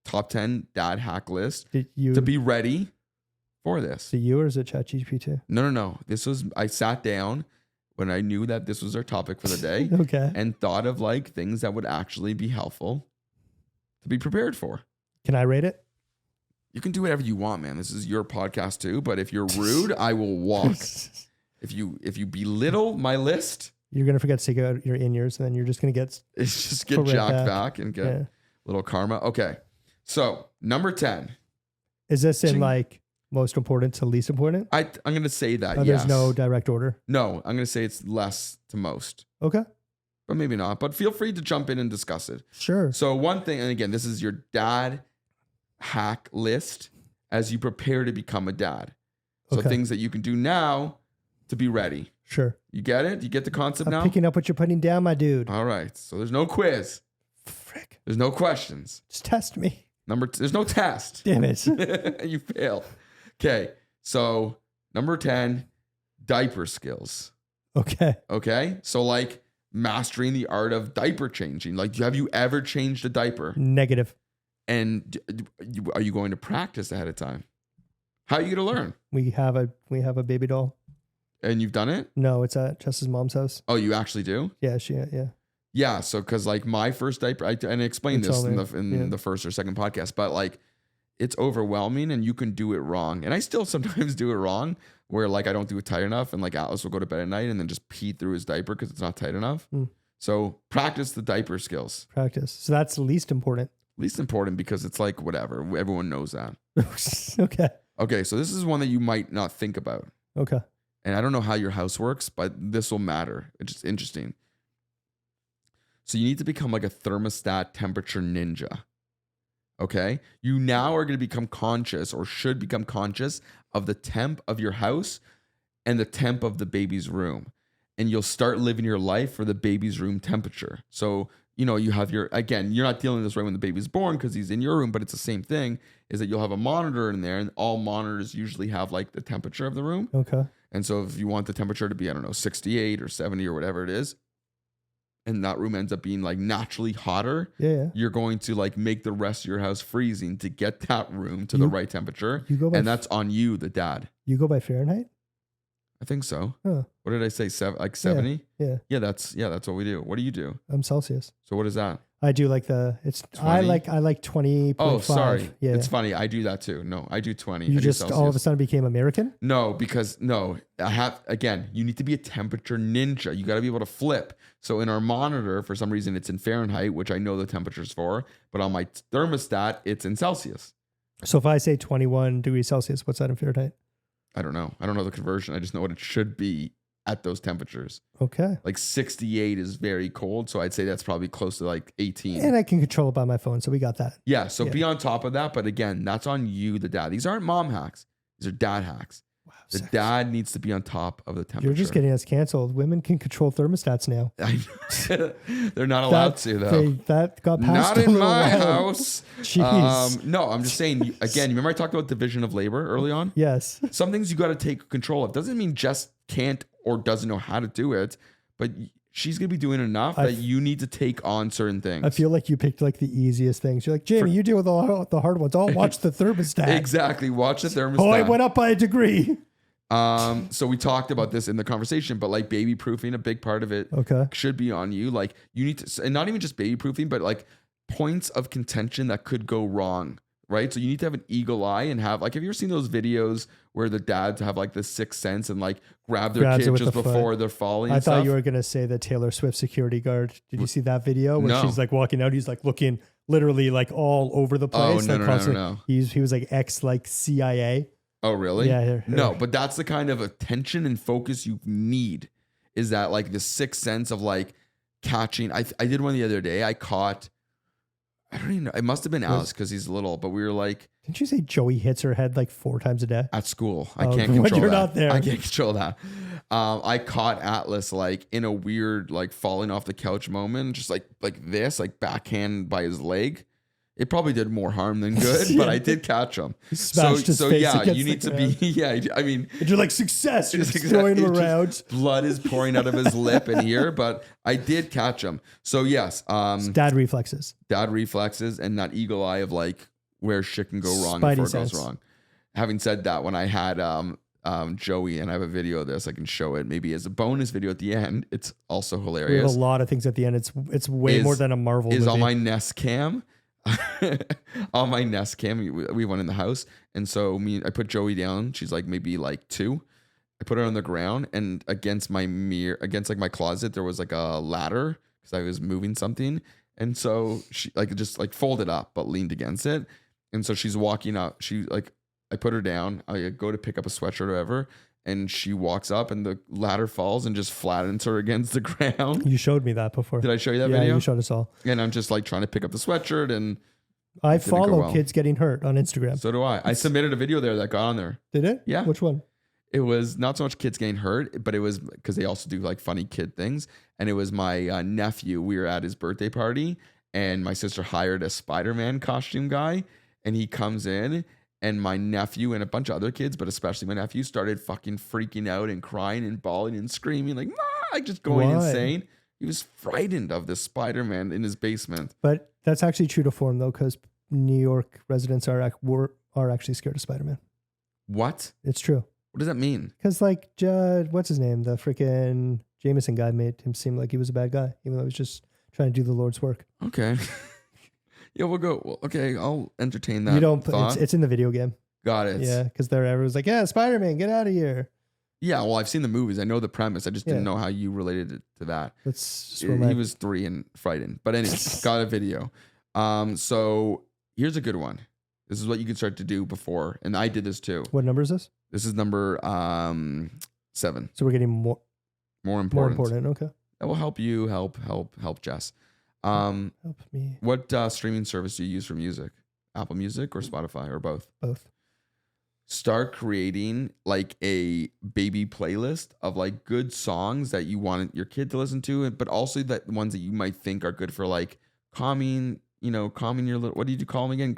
top 10 dad hack list to be ready for this. To you or is it ChatGPT? No. I sat down when I knew that this was our topic for the day. Okay. And thought of like things that would actually be helpful to be prepared for. Can I rate it? You can do whatever you want, man. This is your podcast too. But if you're rude, I will walk. If you belittle my list, you're gonna forget to take out your in-ears, and then you're just gonna get jacked back and get a little karma. Okay, so number 10. Is this in like most important to least important? I'm gonna say that. There's no direct order. No, I'm gonna say it's less to most. Okay. But maybe not. But feel free to jump in and discuss it. Sure. So one thing, and again, this is your dad hack list as you prepare to become a dad. So things that you can do now to be ready. Sure. You get it? You get the concept now? I'm picking up what you're putting down, my dude. All right. So there's no quiz. Frick. There's no questions. Just test me. There's no test. Damn it. You failed. Okay. So number 10, diaper skills. Okay. So like mastering the art of diaper changing. Like, have you ever changed a diaper? Negative. And are you going to practice ahead of time? How are you going to learn? We have a baby doll. And you've done it? No, it's at Jess's mom's house. Oh, you actually do? Yeah, Yeah, so because like my first diaper, and I explained this in the first or second podcast, but like it's overwhelming and you can do it wrong. And I still sometimes do it wrong where like I don't do it tight enough and like Atlas will go to bed at night and then just pee through his diaper because it's not tight enough. So practice the diaper skills. Practice. So that's least important. Least important because it's like whatever. Everyone knows that. Okay. Okay. So this is one that you might not think about. Okay. And I don't know how your house works, but this will matter. It's just interesting. So you need to become like a thermostat temperature ninja. Okay. You now are going to become conscious or should become conscious of the temp of your house and the temp of the baby's room. And you'll start living your life for the baby's room temperature. So, you have again, you're not dealing with this right when the baby's born because he's in your room, but it's the same thing, is that you'll have a monitor in there and all monitors usually have like the temperature of the room. Okay. And so if you want the temperature to be, 68 or 70 or whatever it is, and that room ends up being like naturally hotter, you're going to like make the rest of your house freezing to get that room to the right temperature. And that's on you, the dad. You go by Fahrenheit? I think so. Huh. What did I say? 70? Yeah. Yeah, that's what we do. What do you do? I'm Celsius. So what is that? I do like 20? I like 20.5. Oh, sorry. Yeah. It's funny. I do that too. No, I do 20. You just all of a sudden became American? No, because you need to be a temperature ninja. You got to be able to flip. So in our monitor, for some reason, it's in Fahrenheit, which I know the temperature's for, but on my thermostat, it's in Celsius. So if I say 21 degrees Celsius, what's that in Fahrenheit? I don't know. I don't know the conversion. I just know what it should be at those temperatures. Okay. Like 68 is very cold. So I'd say that's probably close to like 18. And I can control it by my phone. So we got that. Yeah. So be on top of that. But again, that's on you, the dad. These aren't mom hacks. These are dad hacks. Wow, the dad needs to be on top of the temperature. You're just getting us canceled. Women can control thermostats now. They're not allowed to, though. That got passed. Not in my house. Jeez. No, I'm just saying, again, remember I talked about division of labor early on? Yes. Some things you got to take control of. Doesn't mean Jess can't or doesn't know how to do it, but she's going to be doing enough that you need to take on certain things. I feel like you picked like the easiest things. You're like, Jamie, you deal with all the hard ones. I'll watch the thermostat. Exactly. Watch the thermostat. Oh, I went up by a degree. So we talked about this in the conversation, but like baby proofing, a big part of it should be on you. Like you need to, and not even just baby proofing, but like points of contention that could go wrong, right? So you need to have an eagle eye and have like, have you ever seen those videos where the dads have like the sixth sense and like grab their kid just before they're falling? I thought you were going to say the Taylor Swift security guard. Did you see that video where she's like walking out? He's like looking literally like all over the place. Oh, no. He was like like CIA. Oh, really? Yeah. No, but that's the kind of attention and focus you need, is that like the sixth sense of like catching. I did one the other day. I caught, I don't even know. It must have been Alice because he's little, but we were like. Didn't you say Joey hits her head like 4 times a day? At school. I can't control that. You're not there. I can't control that. I caught Atlas like in a weird like falling off the couch moment, just like this, like backhand by his leg. It probably did more harm than good, but I did catch him. So yeah, you need to be, I mean. And you're like, success, you're throwing him around. Blood is pouring out of his lip and ear, but I did catch him. So yes. Dad reflexes. And that eagle eye of like where shit can go wrong Spidey before sense. It goes wrong. Having said that, when I had Joey, and I have a video of this, I can show it maybe as a bonus video at the end. It's also hilarious. We have a lot of things at the end. It's way more than a Marvel movie. On my Nest Cam. On my Nest Cam, we went in the house, and so I put Joey down. She's like maybe like 2. I put her on the ground, and against my mirror, against like my closet, there was like a ladder because I was moving something, and so she like just like folded up but leaned against it, and so she's walking up. She like I put her down. I go to pick up a sweatshirt or whatever. And she walks up and the ladder falls and just flattens her against the ground. You showed me that before. Did I show you that video? Yeah, you showed us all. And I'm just like trying to pick up the sweatshirt, and I follow kids getting hurt on Instagram. So do I. I submitted a video there that got on there. Did it? Yeah. Which one? It was not so much kids getting hurt, but it was because they also do like funny kid things. And it was my nephew. We were at his birthday party, and my sister hired a Spider-Man costume guy, and he comes in. And my nephew and a bunch of other kids, but especially my nephew, started fucking freaking out and crying and bawling and screaming, like, like just going insane. He was frightened of this Spider-Man in his basement. But that's actually true to form, though, because New York residents are actually scared of Spider-Man. What? It's true. What does that mean? Because, like, what's his name? The freaking Jameson guy made him seem like he was a bad guy, even though he was just trying to do the Lord's work. Okay. Yeah, we'll go. Well, okay, I'll entertain that. You don't. Thought. It's in the video game. Got it. Yeah, because everyone's like, yeah, Spider-Man, get out of here. Yeah, well, I've seen the movies. I know the premise. I just didn't know how you related it to that. He was 3 and frightened. But anyway, got a video. So here's a good one. This is what you can start to do before. And I did this too. What number is this? This is number 7. So we're getting more important. More important. Okay. That will help you help Jess. Help me. What streaming service do you use for music? Apple Music or Spotify or both? Both. Start creating like a baby playlist of like good songs that you want your kid to listen to, but also that ones that you might think are good for like calming your little, what did you call them again?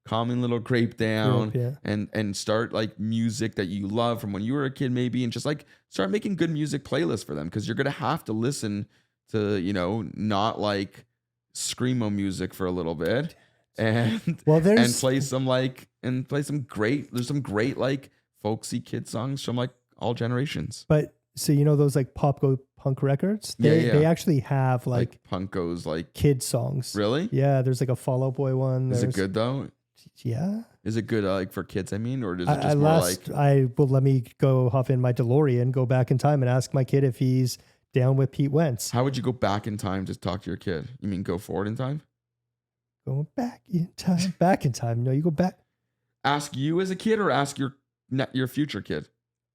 Calming little grape down. And start like music that you love from when you were a kid maybe, and just like start making good music playlists for them, because you're going to have to listen to, not like screamo music for a little bit. And play some great like folksy kid songs from like all generations. But so those like punk records, they actually have like punkos like kid songs. Really? Yeah, there's like a Fall Out Boy one. Is it good though? Yeah. Is it good like for kids? I mean, or does it just more like? Let me go hop in my DeLorean, go back in time, and ask my kid if he's down with Pete Wentz. How would you go back in time to talk to your kid? You mean go forward in time? Going back in time. Back in time. No, you go back. Ask you as a kid or ask your future kid?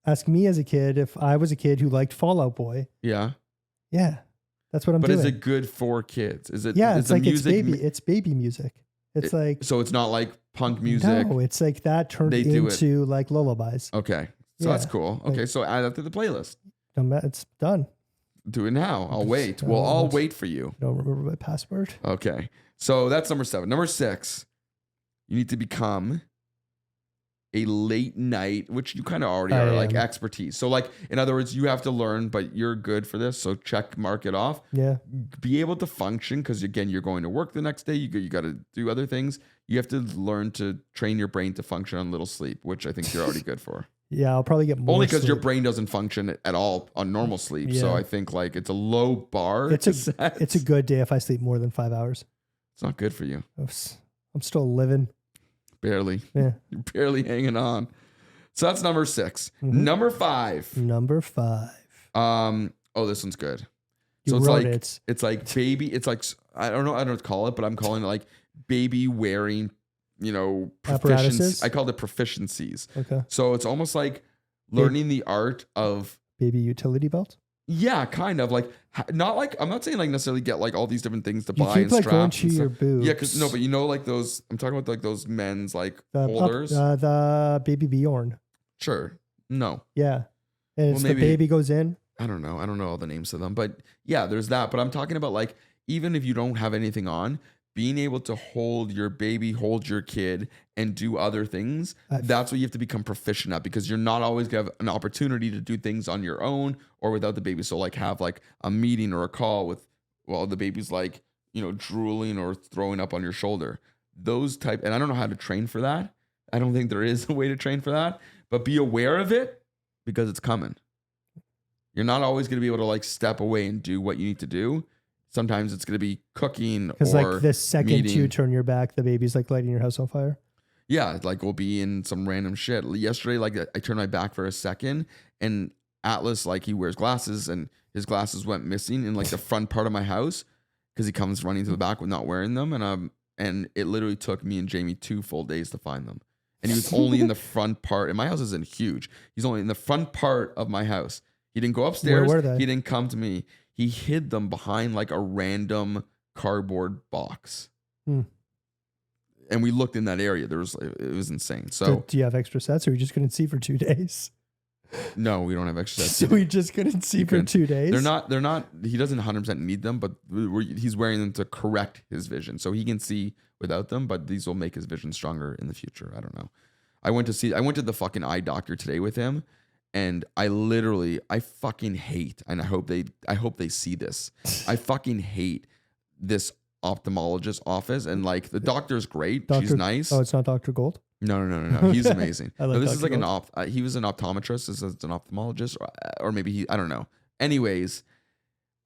Ask me as a kid if I was a kid who liked Fall Out Boy. Yeah. Yeah. That's what I'm doing. But is it good for kids? Is it? Yeah, it's like it's baby music. It's like. So it's not like punk music. No, it's like that turned into like lullabies. Okay. So that's cool. Okay. So add that to the playlist. It's done. Do it now. I'll wait. Well, I'll wait for you. Don't remember my password. Okay. So that's number 7. Number 6, you need to become a late night, which you kind of already are, like expertise. So like, in other words, you have to learn, but you're good for this. So mark it off. Yeah. Be able to function, because again, you're going to work the next day. You got to do other things. You have to learn to train your brain to function on little sleep, which I think you're already good for. Yeah, I'll probably get more. Only because your brain doesn't function at all on normal sleep. Yeah. So I think like it's a low bar. It's a good day if I sleep more than 5 hours. It's not good for you. I'm still living. Barely. Yeah. You're barely hanging on. So that's number 6. Mm-hmm. Number 5. Oh, this one's good. It's like baby. It's like, I don't know what to call it, but I'm calling it like baby wearing, proficiencies. I called it proficiencies. Okay. So it's almost like learning the art of baby utility belt. Yeah, kind of like, not like, I'm not saying like necessarily get like all these different things to buy and straps. Going to your boobs. Yeah, because but like those, I'm talking about like those men's like holders. The baby Bjorn. Sure. No. Yeah. And the baby goes in. I don't know all the names of them, but yeah, there's that. But I'm talking about like, even if you don't have anything on, being able to hold your baby, hold your kid, and do other things, that's what you have to become proficient at, because you're not always going to have an opportunity to do things on your own or without the baby. So like have like a meeting or a call with, the baby's like, drooling or throwing up on your shoulder. And I don't know how to train for that. I don't think there is a way to train for that, but be aware of it because it's coming. You're not always going to be able to like step away and do what you need to do. Sometimes it's going to be cooking or because like the second meeting. you turn your back, the baby's like lighting your house on fire. Yeah, like we'll be in some random shit. Yesterday, like I turned my back for a second, and Atlas, like he wears glasses, and his glasses went missing in like the front part of my house because he comes running to the back with not wearing them, and it literally took me and Jamie 2 full days to find them. And he was only in the front part, and my house isn't huge. He's only in the front part of my house. He didn't go upstairs. Where were they? He didn't come to me. He hid them behind like a random cardboard box. And we looked in that area. It was insane. So do you have extra sets, or you just couldn't see for 2 days? No, we don't have extra sets. So we just couldn't see for 2 days? They're not, he doesn't 100% need them, but he's wearing them to correct his vision. So he can see without them, but these will make his vision stronger in the future. I don't know. I went to the fucking eye doctor today with him. And I fucking hate, and I hope they see this. I fucking hate this ophthalmologist office, and like the doctor's great. She's nice. Oh, it's not Dr. Gold? No. He's amazing. I like this Dr. is like Gold. he was an optometrist. This is an ophthalmologist, or maybe I don't know. Anyways,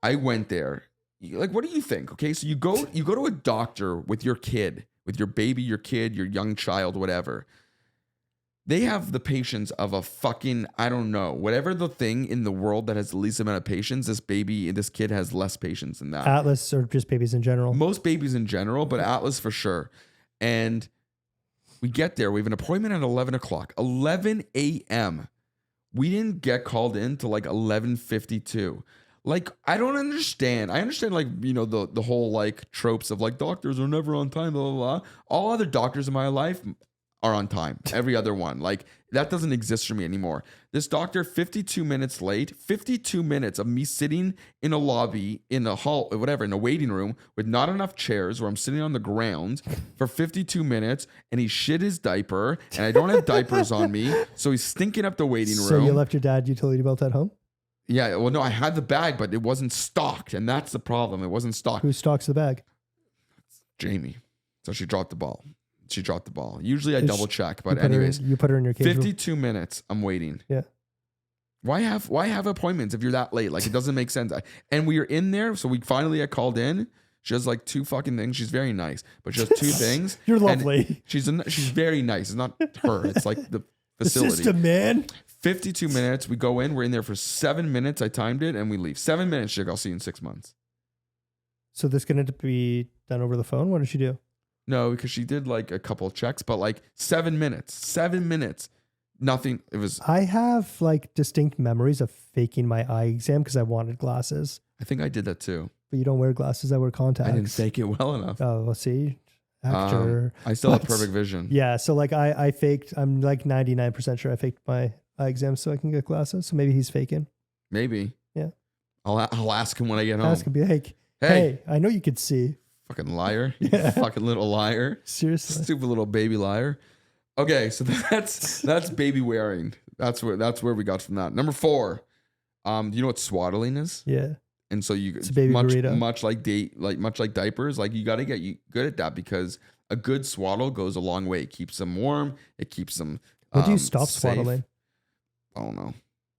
I went there like, what do you think? Okay, so you go to a doctor with your kid, with your baby, your kid, your young child, whatever. They have the patience of a fucking, I don't know, whatever the thing in the world that has the least amount of patience. This kid has less patience than that. Atlas, or just babies in general? Most babies in general, but Atlas for sure. And we get there. We have an appointment at 11 o'clock, 11 a.m. We didn't get called in till like 11:52. Like, I don't understand. I understand, like, you know, the whole like tropes of like doctors are never on time, blah, blah, blah. All other doctors in my life are on time. Every other one. Like, that doesn't exist for me anymore. This doctor, 52 minutes late, 52 minutes of me sitting in a lobby, in a hall, whatever, in a waiting room with not enough chairs where I'm sitting on the ground for 52 minutes, and he shit his diaper, and I don't have diapers on me, so he's stinking up the waiting room. So you left your dad utility belt at home? Yeah, well, no, I had the bag, but it wasn't stocked, and that's the problem. It wasn't stocked. Who stocks the bag? Jamie. So she dropped the ball. Usually I double check, but anyways. You put her in your cage 52 room. Minutes, I'm waiting. Yeah. Why have appointments if you're that late? Like, it doesn't make sense. And we were in there, so we finally got called in. She has like 2 fucking things. She's very nice, but she has 2 things. You're lovely. She's very nice. It's not her. It's like the facility. The system, man. 52 minutes. We go in. We're in there for 7 minutes. I timed it, and we leave. 7 minutes. She's like, I'll see you in 6 months. So this going to be done over the phone? What did she do? No, because she did like a couple of checks, but like 7 minutes. 7 minutes. Nothing. It was. I have like distinct memories of faking my eye exam because I wanted glasses. I think I did that too. But you don't wear glasses. I wear contacts. I didn't fake it well enough. Oh, well, see, actor. I still have perfect vision. Yeah. So like I faked. I'm like 99% sure I faked my eye exam so I can get glasses. So maybe he's faking. Maybe. Yeah. I'll ask him when I get home. Ask him, be like, hey, I know you could see. Fucking liar. Yeah. You fucking little liar. Seriously. Stupid little baby liar. Okay, so that's baby wearing. That's where we got from that. Number 4. Do you know what swaddling is? Yeah. And so it's a baby burrito. much like diapers, like you got to get good at that because a good swaddle goes a long way. It keeps them warm. It keeps them. When do you stop safe. swaddling? I don't know.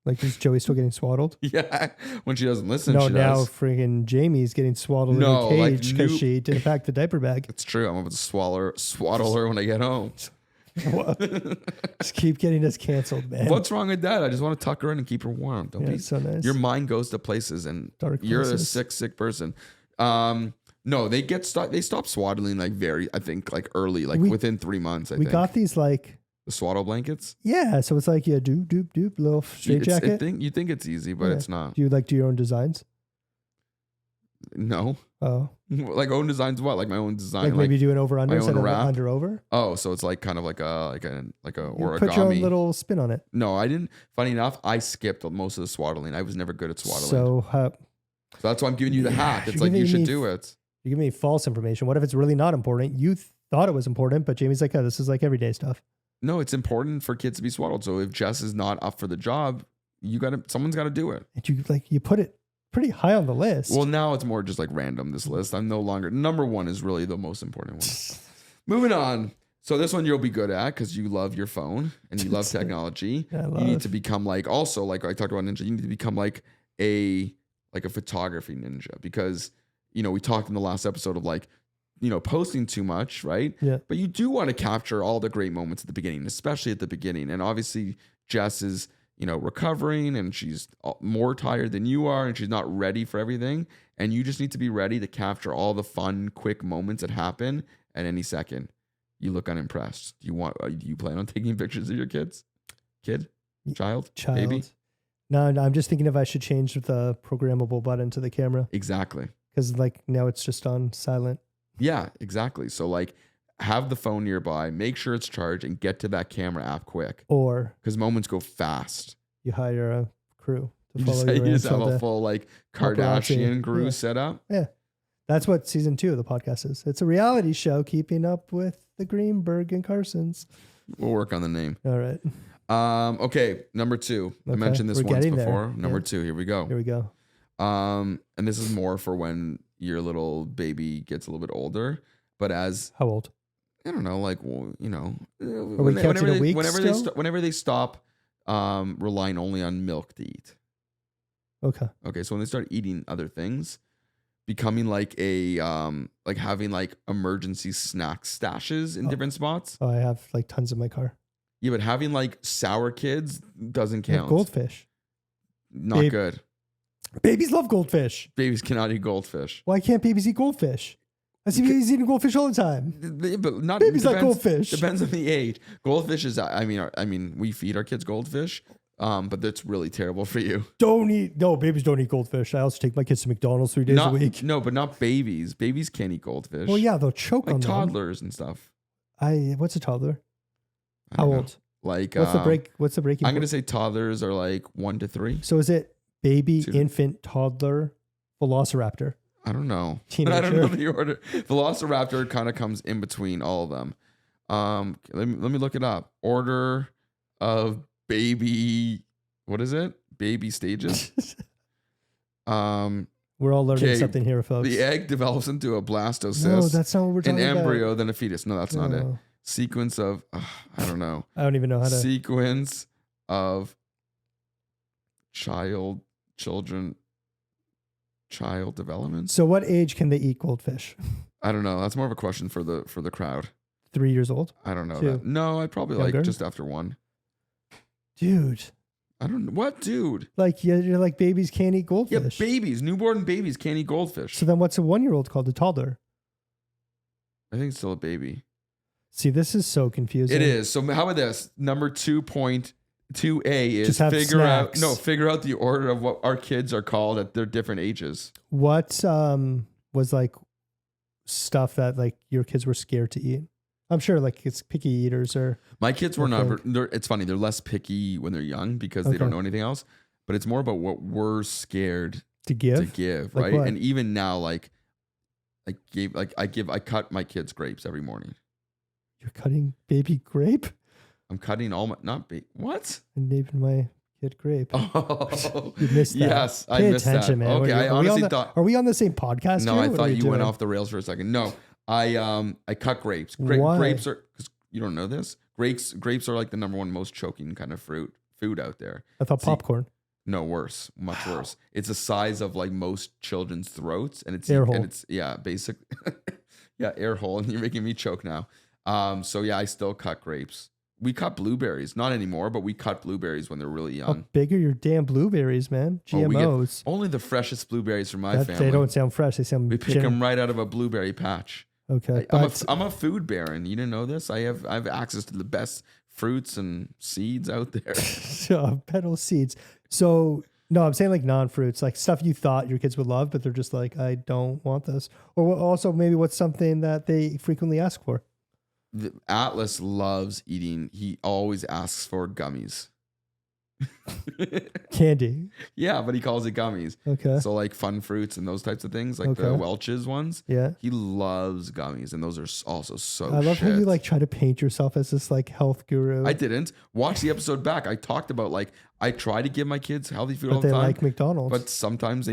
Like, is Joey still getting swaddled? Yeah, when she doesn't listen. No, she now does. freaking Jamie's getting swaddled in a cage because she didn't pack the diaper bag. It's true. I'm about to swaddle her when I get home. Just keep getting us canceled, man. What's wrong with that? I just want to tuck her in and keep her warm. Don't be it's so nice. Your mind goes to places, and Dark you're places. a sick person. No, they stop swaddling like I think like early, like within 3 months. I think we got these like the swaddle blankets. Yeah, so it's like doop little straight jacket. You think it's easy, but it's not. Do you do your own designs? No. Oh. Like own designs? What? Like my own design? Like maybe do an over under instead of under over? Oh, so it's like kind of like a origami. Put your own little spin on it. No, I didn't. Funny enough, I skipped most of the swaddling. I was never good at swaddling. So that's why I'm giving you the hack. It's like you should do it. You give me false information. What if it's really not important? You thought it was important, but Jamie's like, oh, this is like everyday stuff. No, it's important for kids to be swaddled. So if Jess is not up for the job, someone's got to do it. And you put it pretty high on the list. Well, now it's more just like random, this list. I'm no longer, number 1 is really the most important one. Moving on. So this one you'll be good at because you love your phone and you love technology. You need to become like, also like I talked about ninja, you need to become like a photography ninja because, we talked in the last episode of like, posting too much, right? Yeah. But you do want to capture all the great moments at the beginning, especially at the beginning. And obviously Jess is, recovering and she's more tired than you are and she's not ready for everything. And you just need to be ready to capture all the fun, quick moments that happen at any second. You look unimpressed. Do you plan on taking pictures of your kids? Child? Baby? No, I'm just thinking if I should change the programmable button to the camera. Exactly. Because like now it's just on silent. Yeah, exactly. So like have the phone nearby, make sure it's charged and get to that camera app quick. Or because moments go fast. You hire a crew to follow you. You just have a full like Kardashian crew set up. Yeah. That's what season 2 of the podcast is. It's a reality show keeping up with the Greenberg and Carsons. We'll work on the name. All right. Okay. Number 2. I mentioned this once before. Number 2. Here we go. And this is more for when your little baby gets a little bit older. But as how old? I don't know. Like, well, whenever they stop relying only on milk to eat. Okay. So when they start eating other things, becoming like a like having like emergency snack stashes in different spots. Oh, I have like tons in my car. Yeah, but having like sour kids doesn't count. Goldfish. Not good. Babies love goldfish. Babies cannot eat goldfish. Why can't babies eat goldfish? I see babies eating goldfish all the time. But not babies like goldfish. Depends on the age. Goldfish is. I mean, we feed our kids goldfish, but that's really terrible for you. Babies don't eat goldfish. I also take my kids to McDonald's 3 days a week. No, but not babies. Babies can't eat goldfish. Well, yeah, they'll choke on them. Toddlers and stuff. What's a toddler? How old? Like what's the breaking? I'm gonna say toddlers are like 1 to 3. So is it baby, infant, toddler, velociraptor? I don't know. Teenager. I don't know the order. Velociraptor kind of comes in between all of them. Let me look it up. Order of baby. What is it? Baby stages. We're all learning something here, folks. The egg develops into a blastocyst. No, that's not what we're talking about. An embryo, then a fetus. No, that's not it. Sequence of, I don't know. I don't even know how to. Sequence of child development. So what age can they eat goldfish? I don't know. That's more of a question for the crowd. 3 years old? I don't know. That. No, I'd probably like just after 1. Dude. I don't know. What, dude? Like, you're like, babies can't eat goldfish. Yeah, babies. Newborn babies can't eat goldfish. So then what's a 1-year-old called? A toddler? I think it's still a baby. See, this is so confusing. It is. So how about this? Number 2.2a is figure out the order of what our kids are called at their different ages. What was like stuff that like your kids were scared to eat? I'm sure like it's picky eaters or my kids were not. It's funny. They're less picky when they're young because they don't know anything else. But it's more about what we're scared to give, like right? What? And even now, I cut my kids grapes every morning. You're cutting baby grape? I'm cutting all my what? I'm naming my kid grape. Oh, you missed that. Yes, I missed that. Man. Okay, I honestly thought. Are we on the same podcast? No, I thought you went off the rails for a second. No, I cut grapes. Grapes are, because you don't know this. Grapes are like the number 1 most choking kind of food out there. I thought popcorn. No, worse, much worse. It's the size of like most children's throats, and it's air hole. And it's basic. Yeah, air hole, and you're making me choke now. So yeah, I still cut grapes. We cut blueberries, not anymore, but we cut blueberries when they're really young. How big are your damn blueberries, man? GMOs. Only the freshest blueberries from my family. They don't sound fresh. They sound. We pick them right out of a blueberry patch. Okay, I'm a food baron. You didn't know this? I have access to the best fruits and seeds out there. So petal seeds. So no, I'm saying like non-fruits, like stuff you thought your kids would love, but they're just like, I don't want this. Or also maybe what's something that they frequently ask for. Atlas loves eating. He always asks for gummies. Candy. Yeah, but he calls it gummies. Okay. So like fun fruits and those types of things, like the Welch's ones. Yeah. He loves gummies, and those are also so I love how you like try to paint yourself as this like health guru. I didn't. Watch the episode back. I talked about like I try to give my kids healthy food all the time. But they like McDonald's. But sometimes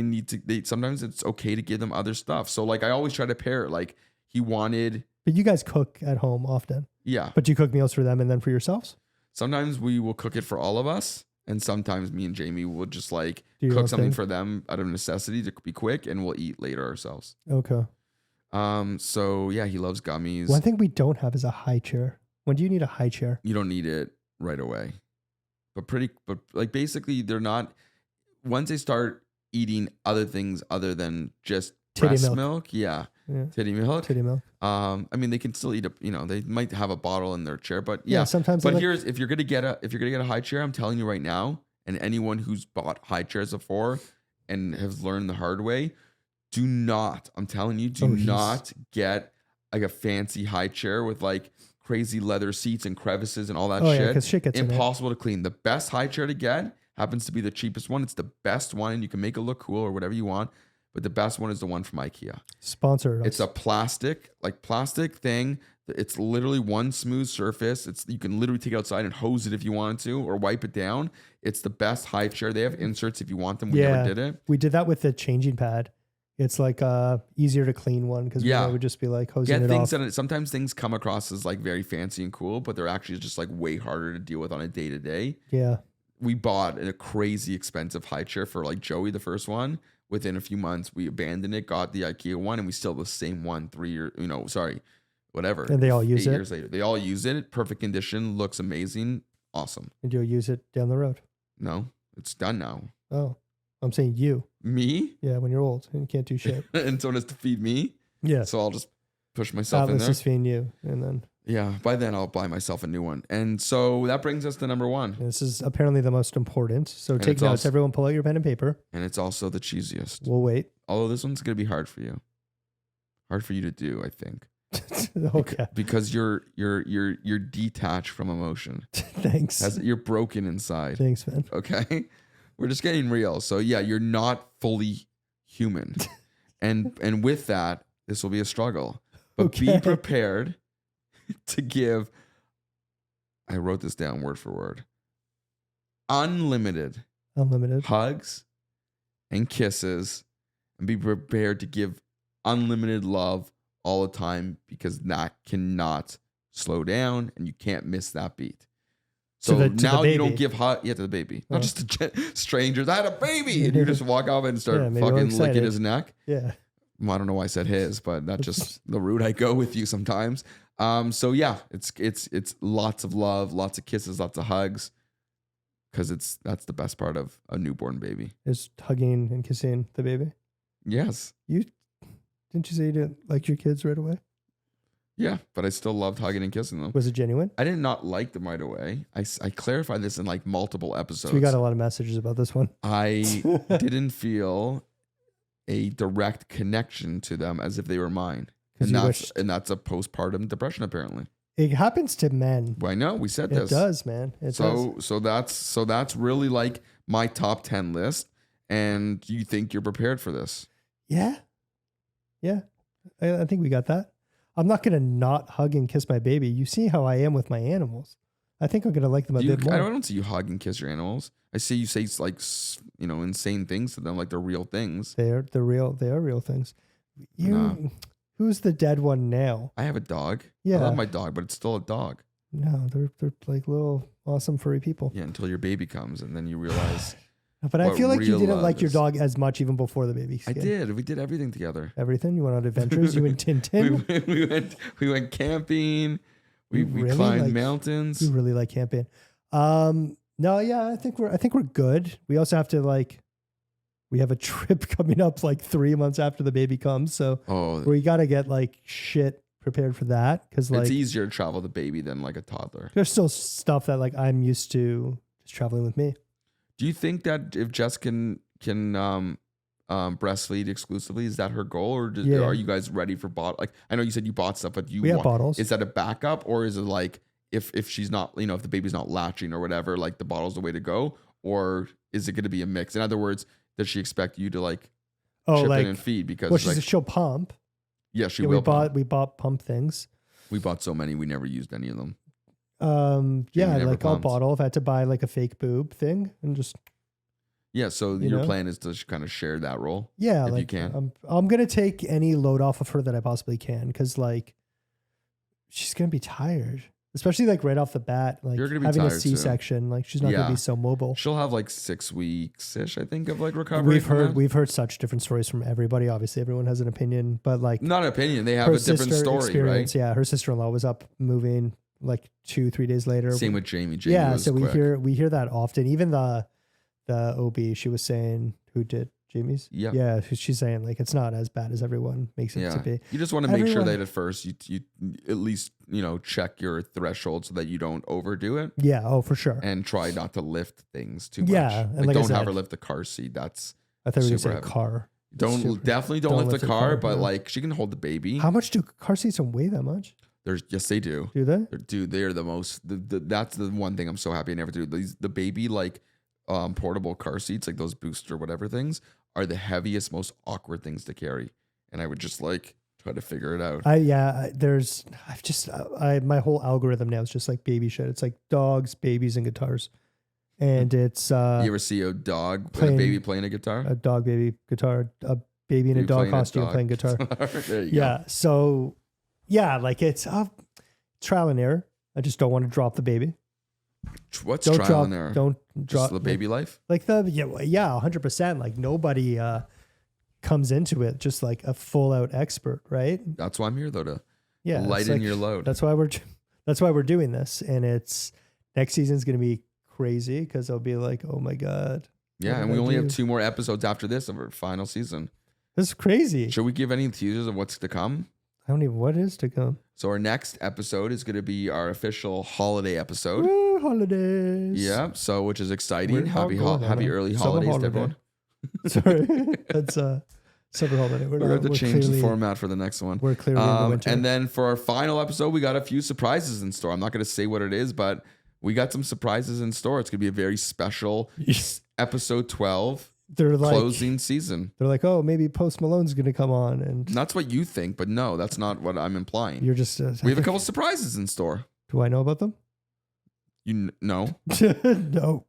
sometimes it's okay to give them other stuff. So like I always try to pair it. Like he wanted. But you guys cook at home often. Yeah. But you cook meals for them and then for yourselves? Sometimes we will cook it for all of us. And sometimes me and Jamie will just like cook something for them out of necessity to be quick, and we'll eat later ourselves. Okay. So yeah, he loves gummies. One thing we don't have is a high chair. When do you need a high chair? You don't need it right away. But like basically they're not, once they start eating other things other than just breast milk. Yeah. Titty milk. I mean, they can still eat they might have a bottle in their chair, but yeah. Sometimes. But if you're gonna get a high chair, I'm telling you right now, and anyone who's bought high chairs before and has learned the hard way, I'm telling you, do not get like a fancy high chair with like crazy leather seats and crevices and all that shit. Yeah, 'cause shit gets impossible to clean. The best high chair to get happens to be the cheapest one. It's the best one, and you can make it look cool or whatever you want. But the best one is the one from IKEA. Sponsored. It's a plastic thing. It's literally one smooth surface. You can literally take it outside and hose it if you wanted to, or wipe it down. It's the best high chair. They have inserts if you want them. We never did it. We did that with the changing pad. It's like easier to clean one because we would just be like hosing it off. Sometimes things come across as like very fancy and cool, but they're actually just like way harder to deal with on a day to day. Yeah. we bought a crazy expensive high chair for like Joey, the first one. Within a few months, we abandoned it, got the IKEA one, and we still have the same one 3 years, whatever. And they all use 8 it? years later. They all use it. Perfect condition. Looks amazing. Awesome. And you'll use it down the road? No, it's done now. Oh, I'm saying you. Me? Yeah, when you're old and you can't do shit. And someone has to feed me? Yeah. So I'll just push myself in Atlas there. is feeding you. And then... Yeah, by then I'll buy myself a new one. And so that brings us to number 1. This is apparently the most important. So take notes. Everyone pull out your pen and paper. And it's also the cheesiest. We'll wait. Although this one's going to be hard for you. Hard for you to do, I think. Okay. Because you're detached from emotion. Thanks. You're broken inside. Thanks, man. Okay? We're just getting real. So yeah, you're not fully human. and with that, this will be a struggle. But be prepared to give, I wrote this down word for word, unlimited hugs and kisses, and be prepared to give unlimited love all the time, because that cannot slow down and you can't miss that beat. So now you don't give hug to the baby, not just to strangers. I had a baby, and you just walk off and start fucking licking his neck. Yeah. Well, I don't know why I said his, but that's just the route I go with you sometimes. So yeah, it's lots of love, lots of kisses, lots of hugs, because that's the best part of a newborn baby. Is hugging and kissing the baby? Yes. Didn't you say you didn't like your kids right away? Yeah, but I still loved hugging and kissing them. Was it genuine? I did not like them right away. I clarified this in like multiple episodes. So we got a lot of messages about this one. I didn't feel a direct connection to them as if they were mine. And that's a postpartum depression, apparently. It happens to men. Well, I know, we said this. It does, man. It does. So that's really like my top 10 list. And you think you're prepared for this? Yeah. Yeah. I think we got that. I'm not going to not hug and kiss my baby. You see how I am with my animals. I think I'm going to like them a bit more. I don't see you hug and kiss your animals. I see you say like, insane things to them, like they're real things. They are real things. Who's the dead one now? I have a dog. Yeah. I love my dog, but it's still a dog. No, they're like little awesome furry people. Yeah, until your baby comes, and then you realize. But I feel like you didn't like your dog as much even before the baby came. I did. We did everything together. Everything? You went on adventures? You and Tintin? we went camping. We climbed mountains. You really like camping. No, yeah, I think we're good. We also have to we have a trip coming up like 3 months after the baby comes. So we got to get shit prepared for that. Cause it's easier to travel the baby than like a toddler. There's still stuff that I'm used to just traveling with me. Do you think that if Jess can breastfeed exclusively, is that her goal, or are you guys ready for bottle? Like, I know you said you bought stuff, but we have bottles. Is that a backup, or is it like if she's not, if the baby's not latching or whatever, like the bottle's the way to go, or is it going to be a mix? In other words, does she expect you to chip in and feed because she'll pump? Yeah, she will. We bought pump things. We bought so many, we never used any of them. I'll bottle. If I had to buy a fake boob thing and just. Yeah, so your plan is to kind of share that role. Yeah, if you can. I'm gonna take any load off of her that I possibly can, because she's gonna be tired, especially right off the bat. You're gonna be having tired a C-section, she's not gonna be so mobile. She'll have 6 weeks ish, I think, of recovery. We've heard such different stories from everybody. Obviously, everyone has an opinion, but not an opinion. They have a different story, right? Yeah, her sister-in-law was up moving 2-3 days later. Same with Jamie. Yeah, so we hear that often. Even the OB, she was saying, who did Jamie's? Yeah, she's saying it's not as bad as everyone makes it to be. You just want to make sure that at first you at least check your threshold so that you don't overdo it. Yeah, oh for sure. And try not to lift things too much. Yeah, and don't have her lift the car seat. That's I thought we were going to say car. Definitely don't lift the car, but she can hold the baby. How much do car seats weigh that much? Yes, they do. Do they? Dude, they are the most. That's the one thing I'm so happy I never do. The baby portable car seats, those booster whatever things, are the heaviest, most awkward things to carry. And I would just try to figure it out. My whole algorithm now is just baby shit. It's dogs, babies, and guitars. And it's you ever see a dog and a baby playing a guitar? A dog, baby, guitar, a baby in a dog costume playing guitar. There you go. So. Yeah, it's trial and error. I just don't want to drop the baby. What's don't trial drop, and error? Don't drop Just the baby life? Like 100%. Like nobody comes into it just like a full out expert, right? That's why I'm here though, to lighten like, your load. That's why we're doing this. And it's next season's going to be crazy because I'll be like, oh my God. Yeah. And we only have 2 more episodes after this of our final season. This is crazy. Should we give any teasers of what's to come? I don't even, what is to come? So our next episode is going to be our official holiday episode. Woo, holidays. Yeah. So, which is exciting. We're Happy early Summer holidays to everyone. Sorry. That's summer holiday. We're going to change the format for the next one. We're clearly in the winter. And then for our final episode, we got a few surprises in store. I'm not going to say what it is, but we got some surprises in store. It's going to be a very special episode 12. They're like closing season. They're like, oh, maybe Post Malone's going to come on, and that's what you think, but no, that's not what I'm implying. You're just we have a couple surprises in store. Do I know about them? You no, no.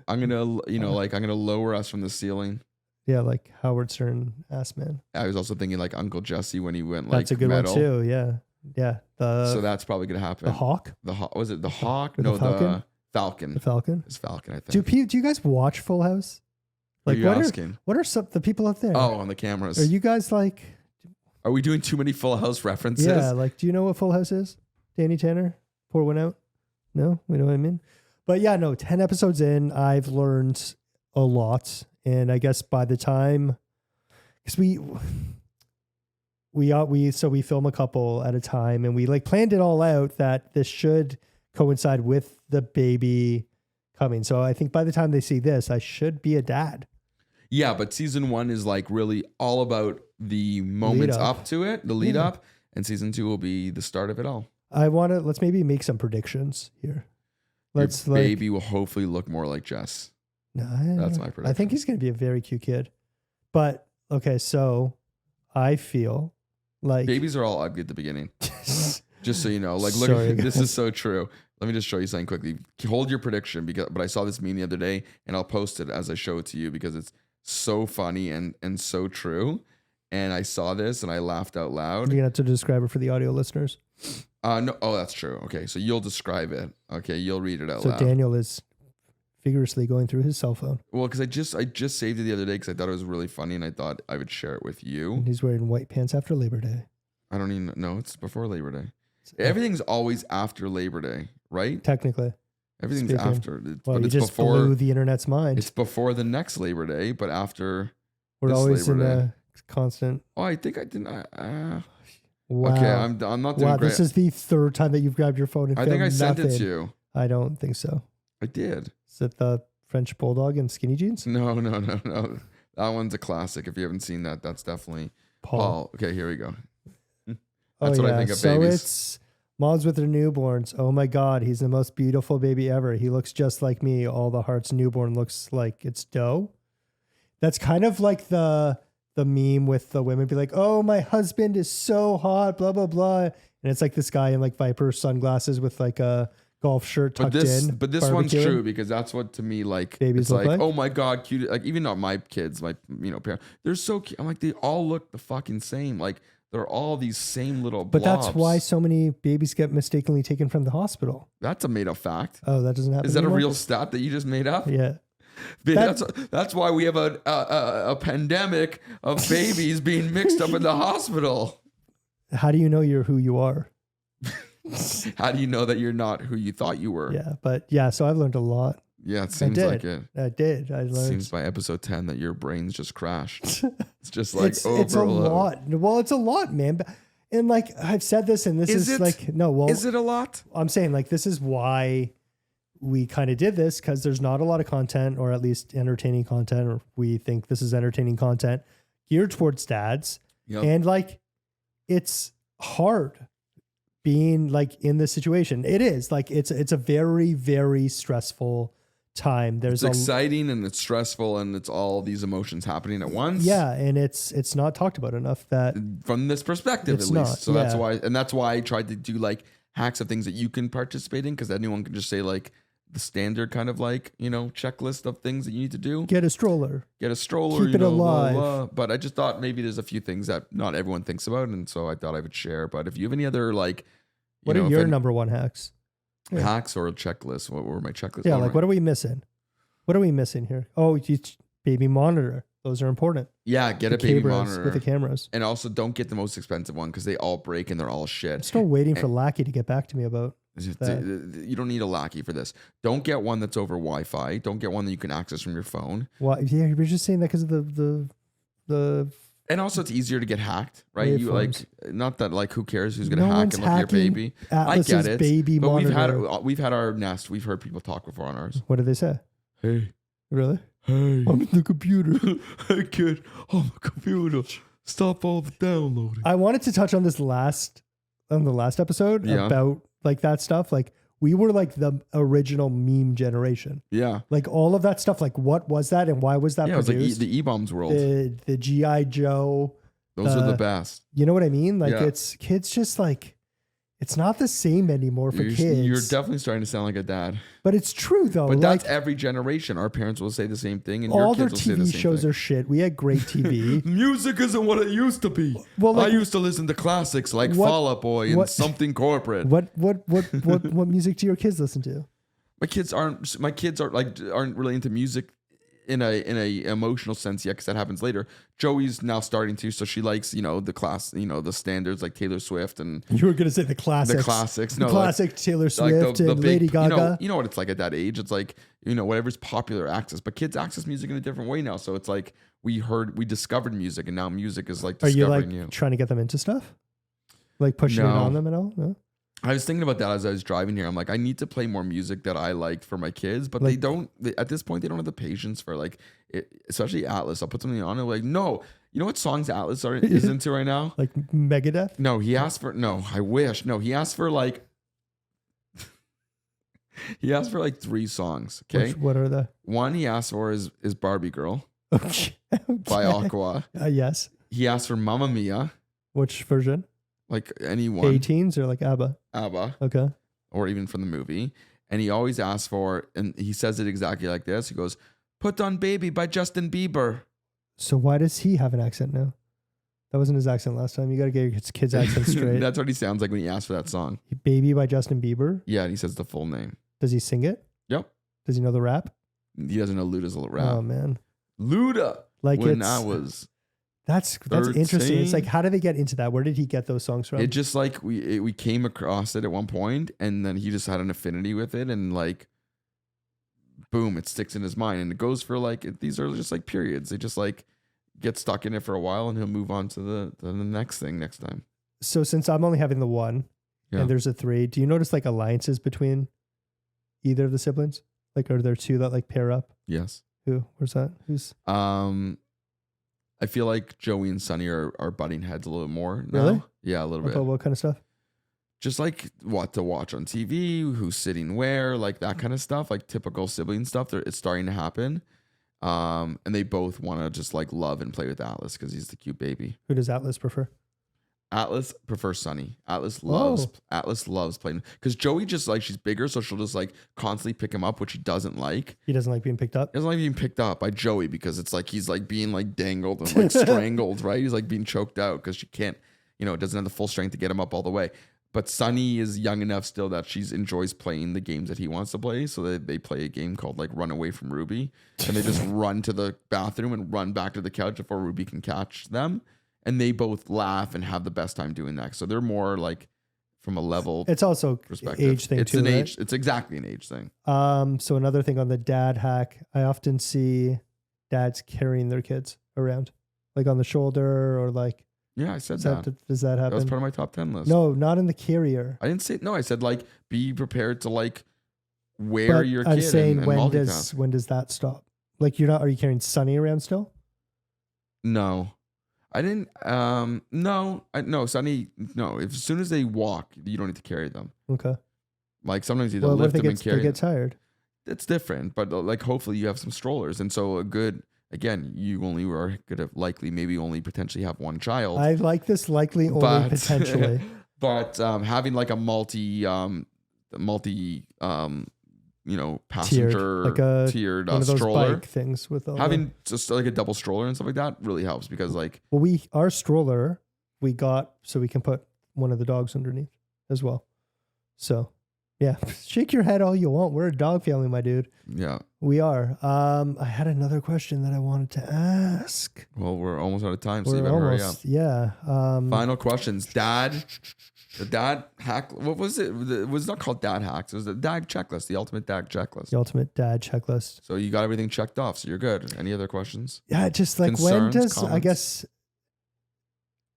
I'm gonna, like I'm gonna lower us from the ceiling. Yeah, like Howard Stern ass man. I was also thinking like Uncle Jesse when he went like that's a good metal. one too. Yeah. So that's probably gonna happen. The hawk. Was it the hawk? No, the Falcon. The Falcon. It's Falcon. I think. Do you guys watch Full House? Like, what are some the people out there? Oh, on the cameras. Are you guys like? Are we doing too many Full House references? Yeah, like, do you know what Full House is? Danny Tanner, pour one out. No, we know what I mean. But yeah, no. 10 episodes in, I've learned a lot, and I guess by the time, because we film a couple at a time, and we like planned it all out that this should coincide with the baby coming. So I think by the time they see this, I should be a dad. Yeah, but season 1 is like really all about the moments up to it, the lead up, and season 2 will be the start of it all. Let's maybe make some predictions here. Baby will hopefully look more like Jess. No, that's my prediction. I think he's going to be a very cute kid. But okay, so I feel like babies are all ugly at the beginning. Just so you know, like, look, Sorry, this is so true. Let me just show you something quickly. Hold your prediction, but I saw this meme the other day, and I'll post it as I show it to you because it's so funny and so true. And I saw this and I laughed out loud. You're gonna have to describe it for the audio listeners. No. Oh, that's true. Okay, so you'll describe it. Okay, you'll read it out loud. So Daniel is vigorously going through his cell phone. Well, because I just saved it the other day because I thought it was really funny and I thought I would share it with you. And he's wearing white pants after Labor Day. I don't even know. It's before Labor Day. Everything's always after Labor Day, right? Technically. Everything's after. But it's just before, blew the internet's mind. It's before the next Labor Day, but after we're always Labor in Day. a constant. Oh, I think I didn't. Wow. Okay, I'm not doing great. This is the third time that you've grabbed your phone and I think I sent it to you. I don't think so. I did. Is it the French Bulldog in skinny jeans? No. That one's a classic. If you haven't seen that, that's definitely Paul. Okay, here we go. That's what I think of so babies. It's moms with their newborns. Oh my God, he's the most beautiful baby ever. He looks just like me. All the hearts newborn looks like it's dough. That's kind of like the meme with the women be like, oh, my husband is so hot, blah, blah, blah. And it's like this guy in like Viper sunglasses with like a golf shirt tucked in. But this one's true because that's what to me like babies it's look like, oh my God, cute. Like even not my kids, my parents, they're so cute. I'm like, they all look the fucking same. Like they're all these same little blobs. But that's why so many babies get mistakenly taken from the hospital. That's a made up fact. Oh, that doesn't happen. Is that anymore? a real stat that you just made up? Yeah. That's why we have a pandemic of babies being mixed up in the hospital. How do you know you're who you are? How do you know that you're not who you thought you were? Yeah, but yeah, so I've learned a lot. Yeah, it seems like it. I did. I learned. It seems by episode 10 that your brain's just crashed. It's just like it's a lot. Well, it's a lot, man. And like I've said this, and this is like no. Well, is it a lot? I'm saying like this is why we kind of did this because there's not a lot of content, or at least entertaining content, or we think this is entertaining content geared towards dads. Yep. And like it's hard being like in this situation. It is like it's a very, very stressful time. It's exciting and it's stressful and it's all these emotions happening at once. Yeah, and it's not talked about enough that from this perspective at least. Not, so that's why I tried to do like hacks of things that you can participate in, because anyone can just say like the standard kind of like, checklist of things that you need to do. Get a stroller. Keep it alive. Blah, blah. But I just thought maybe there's a few things that not everyone thinks about, and so I thought I would share. But if you have any other like, what are your number one hacks? Hacks or a checklist? What were my checklists? Yeah, like what are we missing? What are we missing here? Oh, baby monitor. Those are important. Yeah, get a baby monitor with the cameras. And also don't get the most expensive one because they all break and they're all shit. I'm still waiting for Lackey to get back to me about that. You don't need a Lackey for this. Don't get one that's over Wi-Fi. Don't get one that you can access from your phone. Well, yeah, you were just saying that because of the. And also, it's easier to get hacked, right? You like, not that like, who cares who's gonna hack and look at your baby? Atlas's I get it, baby but monitor. we've had our Nest. We've heard people talk before on ours. What did they say? Hey, really? Hey, I'm in the computer. Hey kid, I'm a computer. Stop all the downloading. I wanted to touch on this on the last episode about like that stuff. Like we were like the original meme generation. Yeah. Like all of that stuff. Like what was that and why was that produced? It was like the E-bombs world. The G.I. Joe. Those are the best. You know what I mean? Like it's kids just like, it's not the same anymore for kids. You're definitely starting to sound like a dad. But it's true though. But that's every generation. Our parents will say the same thing, and all your kids their will say the TV same shows thing. are shit. We had great TV. Music isn't what it used to be. Well, like, I used to listen to classics like Fall Out Boy and Something Corporate. What music do your kids listen to? My kids aren't really into music in a emotional sense yet, because that happens later. Joey's now starting to, so she likes, the standards like Taylor Swift and you were gonna say the classics. The classics, no, classic Taylor Swift and Lady Gaga. You know what it's like at that age. It's like whatever's popular access, but kids access music in a different way now. So it's like we discovered music, and now music is like discovering you. Trying to get them into stuff, like pushing it on them and all? No. I was thinking about that as I was driving here. I'm like, I need to play more music that I like for my kids, but they don't. At this point, they don't have the patience for especially Atlas. I'll put something on. They're like, no, you know what songs Atlas is into right now? Like Megadeth? No, he asked for. No, I wish. No, he asked for like. He asked for like 3 songs. Okay, what are the? One he asked for is Barbie Girl, okay. by Aqua. Yes. He asked for Mamma Mia. Which version? Like anyone. A-teens or like ABBA? ABBA. Okay. Or even from the movie. And he always asks for, and he says it exactly like this. He goes, "Put on Baby by Justin Bieber." So why does he have an accent now? That wasn't his accent last time. You got to get your kid's accent straight. That's what he sounds like when he asks for that song. Baby by Justin Bieber? Yeah, and he says the full name. Does he sing it? Yep. Does he know the rap? He doesn't know Luda's a rap. Oh, man. Luda. Like when I was... That's interesting. It's like, how did they get into that? Where did he get those songs from? It just like we came across it at one point, and then he just had an affinity with it, and like, boom, it sticks in his mind, and it goes for like these are just like periods. They just like get stuck in it for a while, and he'll move on to the next thing next time. So since I'm only having the one, and there's a 3, do you notice like alliances between either of the siblings? Like, are there 2 that like pair up? Yes. Who? Where's that? Who's? I feel like Joey and Sunny are butting heads a little more now. Really? Yeah, a little bit. About what kind of stuff? Just like what to watch on TV, who's sitting where, like that kind of stuff, like typical sibling stuff. It's starting to happen. And they both want to just like love and play with Atlas because he's the cute baby. Who does Atlas prefer? Atlas prefers Sunny. Atlas loves playing because Joey just like, she's bigger, so she'll just like constantly pick him up, which he doesn't like. He doesn't like being picked up. He doesn't like being picked up by Joey because it's like he's like being like dangled and like strangled, right? He's like being choked out because she can't, doesn't have the full strength to get him up all the way. But Sunny is young enough still that she enjoys playing the games that he wants to play. So they play a game called like Run Away from Ruby, and they just run to the bathroom and run back to the couch before Ruby can catch them. And they both laugh and have the best time doing that. So they're more like from a level. It's also perspective. Age thing it's too. Age. It's exactly an age thing. So another thing on the dad hack, I often see dads carrying their kids around, like on the shoulder or like. Yeah, I said that. Does that happen? That was part of my top 10 list. No, not in the carrier. I didn't say no. I said like be prepared to like wear your kid. I'm saying and when does that stop? Like are you carrying Sunny around still? No. I didn't. No, Sunny. No, as soon as they walk, you don't need to carry them. Okay. Like sometimes you lift them and carry. They get tired. It's different, but like hopefully you have some strollers, and so you only are gonna likely maybe only potentially have one child. I like this likely only potentially. But having like a multi passenger tiered one of those stroller bike things with having just like a double stroller and stuff like that really helps because like our stroller we got so we can put one of the dogs underneath as well. So Yeah. Shake your head all you want. We're a dog family, my dude. Yeah. We are. I had another question that I wanted to ask. Well, we're almost out of time, so you better hurry up. Yeah. Final questions. Dad. The dad hack. What was it? It was not called dad hacks. It was the dad checklist, the ultimate dad checklist. The ultimate dad checklist. So you got everything checked off. So you're good. Any other questions? Yeah. Just like Concerns, when does, comments? I guess,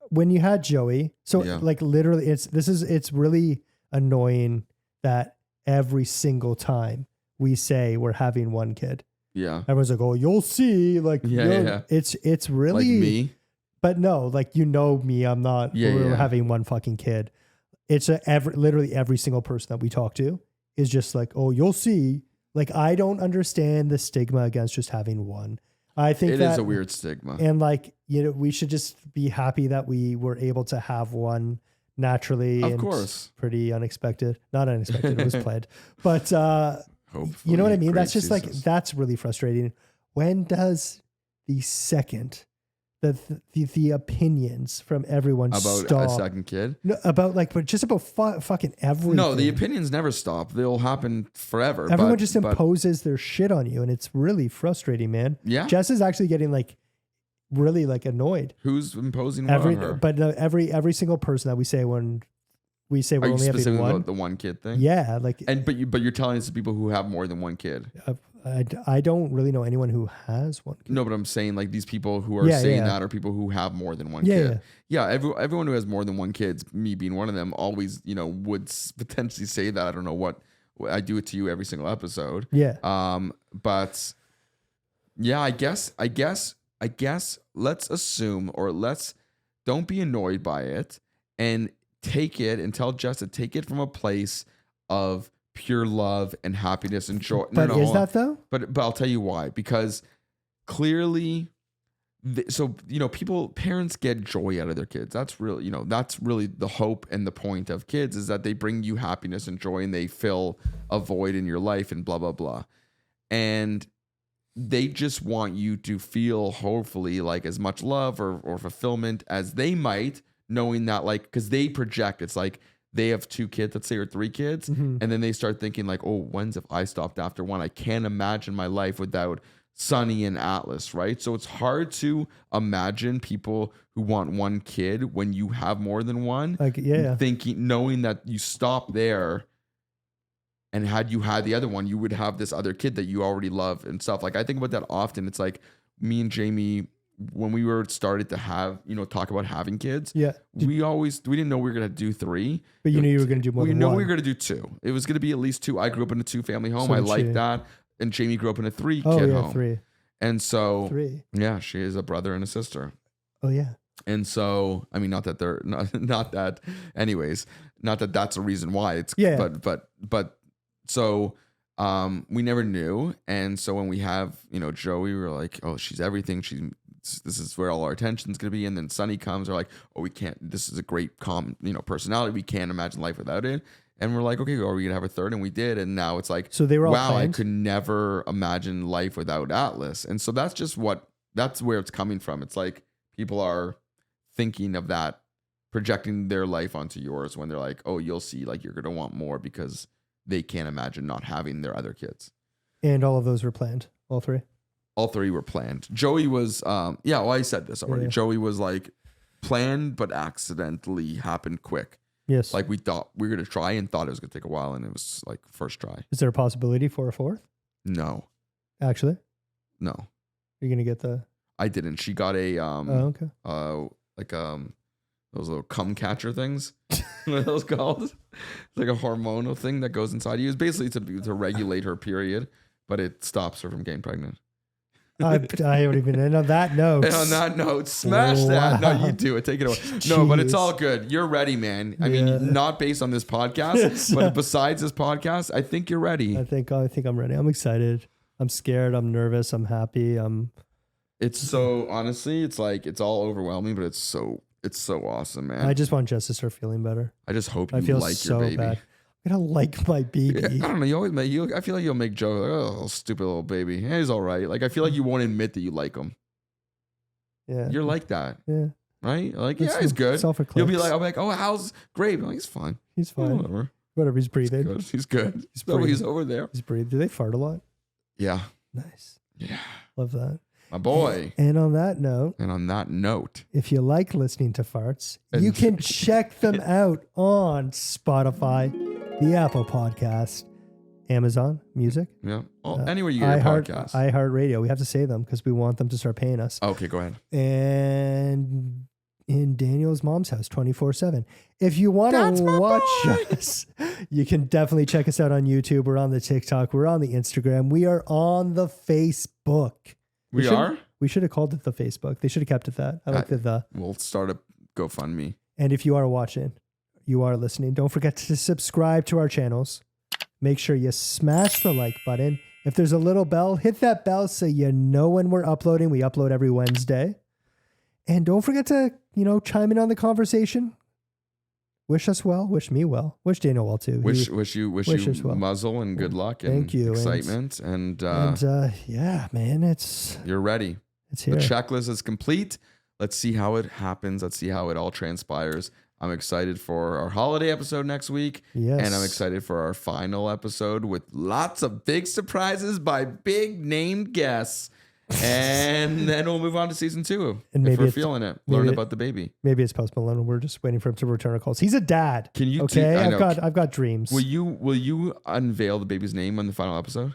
when you had Joey, so like literally it's really annoying that every single time we say we're having one kid, everyone's like, oh, you'll see, like, it's really like me, but no, like, me, I'm not, we're having one fucking kid. It's literally every single person that we talk to is just like, oh, you'll see. Like, I don't understand the stigma against just having one. I think it is a weird stigma, and like, we should just be happy that we were able to have one naturally. Of course. Pretty unexpected. Not unexpected. It was planned. But hopefully, you know what I mean? That's just like, that's really frustrating. When does the second, the opinions from everyone about stop? A second kid? No, but just about fucking everything. No, the opinions never stop. They'll happen forever. Everyone just imposes their shit on you, and it's really frustrating, man. Yeah. Jess is actually getting like really like annoyed. Who's imposing what on her? But every single person that we say when we say we're only having one. About the one kid thing? Yeah, like, but you're telling us people who have more than one kid. I don't really know anyone who has one kid. No, but I'm saying like these people who are saying that are people who have more than one kid. Yeah, everyone who has more than one kid, me being one of them, always would potentially say that. I don't know what I do it to you every single episode. Yeah. But yeah, I guess let's assume, or don't be annoyed by it, and take it and tell Jess to take it from a place of pure love and happiness and joy. But is that though? But I'll tell you why. Because clearly, parents get joy out of their kids. That's really, that's really the hope and the point of kids, is that they bring you happiness and joy, and they fill a void in your life and blah, blah, blah. And they just want you to feel, hopefully, like as much love or fulfillment as they might, knowing that, like, because they project, it's like they have 2 kids, let's say, or 3 kids, and then they start thinking like, oh, when's if I stopped after one? I can't imagine my life without Sunny and Atlas, right? So it's hard to imagine people who want one kid when you have more than one, like, knowing that you stop there. And had you had the other one, you would have this other kid that you already love and stuff. Like, I think about that often. It's like me and Jamie, when we were started to have, talk about having kids. Yeah. We didn't know we were going to do 3. But you knew you were going to do more than one. We knew we were going to do 2. It was going to be at least 2. I grew up in a 2-family home. So I like that. And Jamie grew up in a 3-kid home. 3. And so, 3. Yeah, she is a brother and a sister. Oh, yeah. And so, I mean, not that that's a reason why it's, but so, we never knew. And so when we have, Joey, we were like, oh, she's everything. This is where all our attention's going to be. And then Sunny comes, we're like, oh, we can't, this is a great calm, personality. We can't imagine life without it. And we're like, okay, are we going to have a third? And we did. And now it's like, so they were all wow, planned? I could never imagine life without Atlas. And so that's just that's where it's coming from. It's like people are thinking of that, projecting their life onto yours when they're like, oh, you'll see, like, you're going to want more because they can't imagine not having their other kids. And all of those were planned, all 3? All 3 were planned. Joey was, I said this already. Yeah. Joey was like planned, but accidentally happened quick. Yes. Like we thought we were going to try and thought it was going to take a while, and it was like first try. Is there a possibility for a 4th? No. Actually? No. Are you going to get the... I didn't. She got a, okay. Those little cum catcher things. What are those called? It's like a hormonal thing that goes inside you. It's basically to regulate her period, but it stops her from getting pregnant. I haven't even. And on that note. And on that note, smash that. No, you do it. Take it away. Jeez. No, but it's all good. You're ready, man. I mean, not based on this podcast, but besides this podcast, I think you're ready. I think I'm ready. I'm excited. I'm scared. I'm nervous. I'm happy. It's so, honestly, it's like, it's all overwhelming, but it's so awesome, man. I just want Jess to start feeling better. I just hope you like so your baby. Bad. I'm gonna like my baby. Yeah, I don't know. You always I feel like you'll make jokes like, oh, stupid little baby. Yeah, he's all right. Like, I feel like you won't admit that you like him. Yeah. You're like that. Yeah. Right? Like, yeah, he's good. You'll be like, I'll be like, oh, how's great? I'm like, he's fine. He's fine. Whatever. Whatever he's breathing. He's good. He's over there. He's breathing. Do they fart a lot? Yeah. Nice. Yeah. Love that. My boy. And on that note, if you like listening to farts, you can check them out on Spotify, the Apple Podcast, Amazon Music. Yeah. Anywhere you get your podcast. iHeartRadio. We have to say them because we want them to start paying us. Okay, go ahead. And in Daniel's mom's house 24/7. If you want to watch us, you can definitely check us out on YouTube. We're on the TikTok. We're on the Instagram. We are on the Facebook. We should have called it the Facebook. They should have kept it that. I like the. We'll start a GoFundMe. And if you are watching, you are listening, don't forget to subscribe to our channels. Make sure you smash the like button. If there's a little bell, hit that bell so you know when we're uploading. We upload every Wednesday. And don't forget to, chime in on the conversation. Wish us well. Wish me well. Wish Daniel well too. Wish you well. Muzzle and good luck and Thank you. Excitement and yeah, man, you're ready. It's here. The checklist is complete. Let's see how it happens. Let's see how it all transpires. I'm excited for our holiday episode next week. Yes. And I'm excited for our final episode with lots of big surprises by big named guests. And then we'll move on to season 2. And if we're feeling it. Learn about the baby. Maybe it's Post Malone. We're just waiting for him to return our calls. He's a dad. Can you? Okay, I've got dreams. Will you unveil the baby's name on the final episode?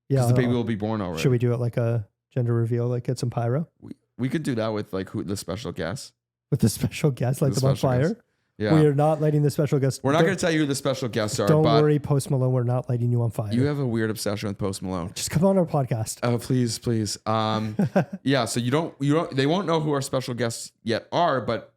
Yeah, because the baby will be born already. Should we do it like a gender reveal? Like get some pyro. We could do that with like the special guest. With the special guest, light them on fire. Guest. Yeah. We are not lighting the special guest. We're not going to tell you who the special guests are. Don't worry, Post Malone. We're not lighting you on fire. You have a weird obsession with Post Malone. Just come on our podcast. Oh, please. Yeah. So you don't. They won't know who our special guests are, but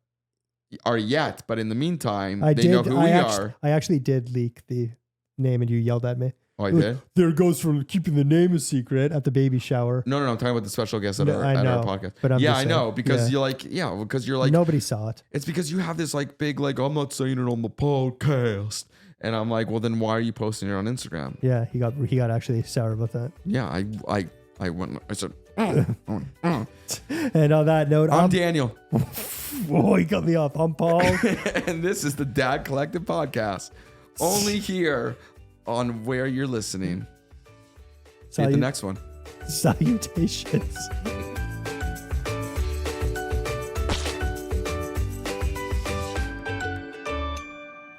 in the meantime, they know who we are. I actually did leak the name, and you yelled at me. Oh, I did? There goes for keeping the name a secret at the baby shower. No. I'm talking about the special guests at our podcast. But I know because you're like nobody saw it. It's because you have this like big like I'm not saying it on the podcast, and I'm like, well then why are you posting it on Instagram? Yeah, he got actually sour about that. Yeah, I went. I said. And on that note, I'm Daniel. Oh, he cut me off. I'm Paul, and this is the Dad Collective Podcast. Only here. On where you're listening. Hit the next one. Salutations.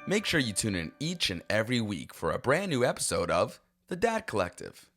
Make sure you tune in each and every week for a brand new episode of The Dad Collective.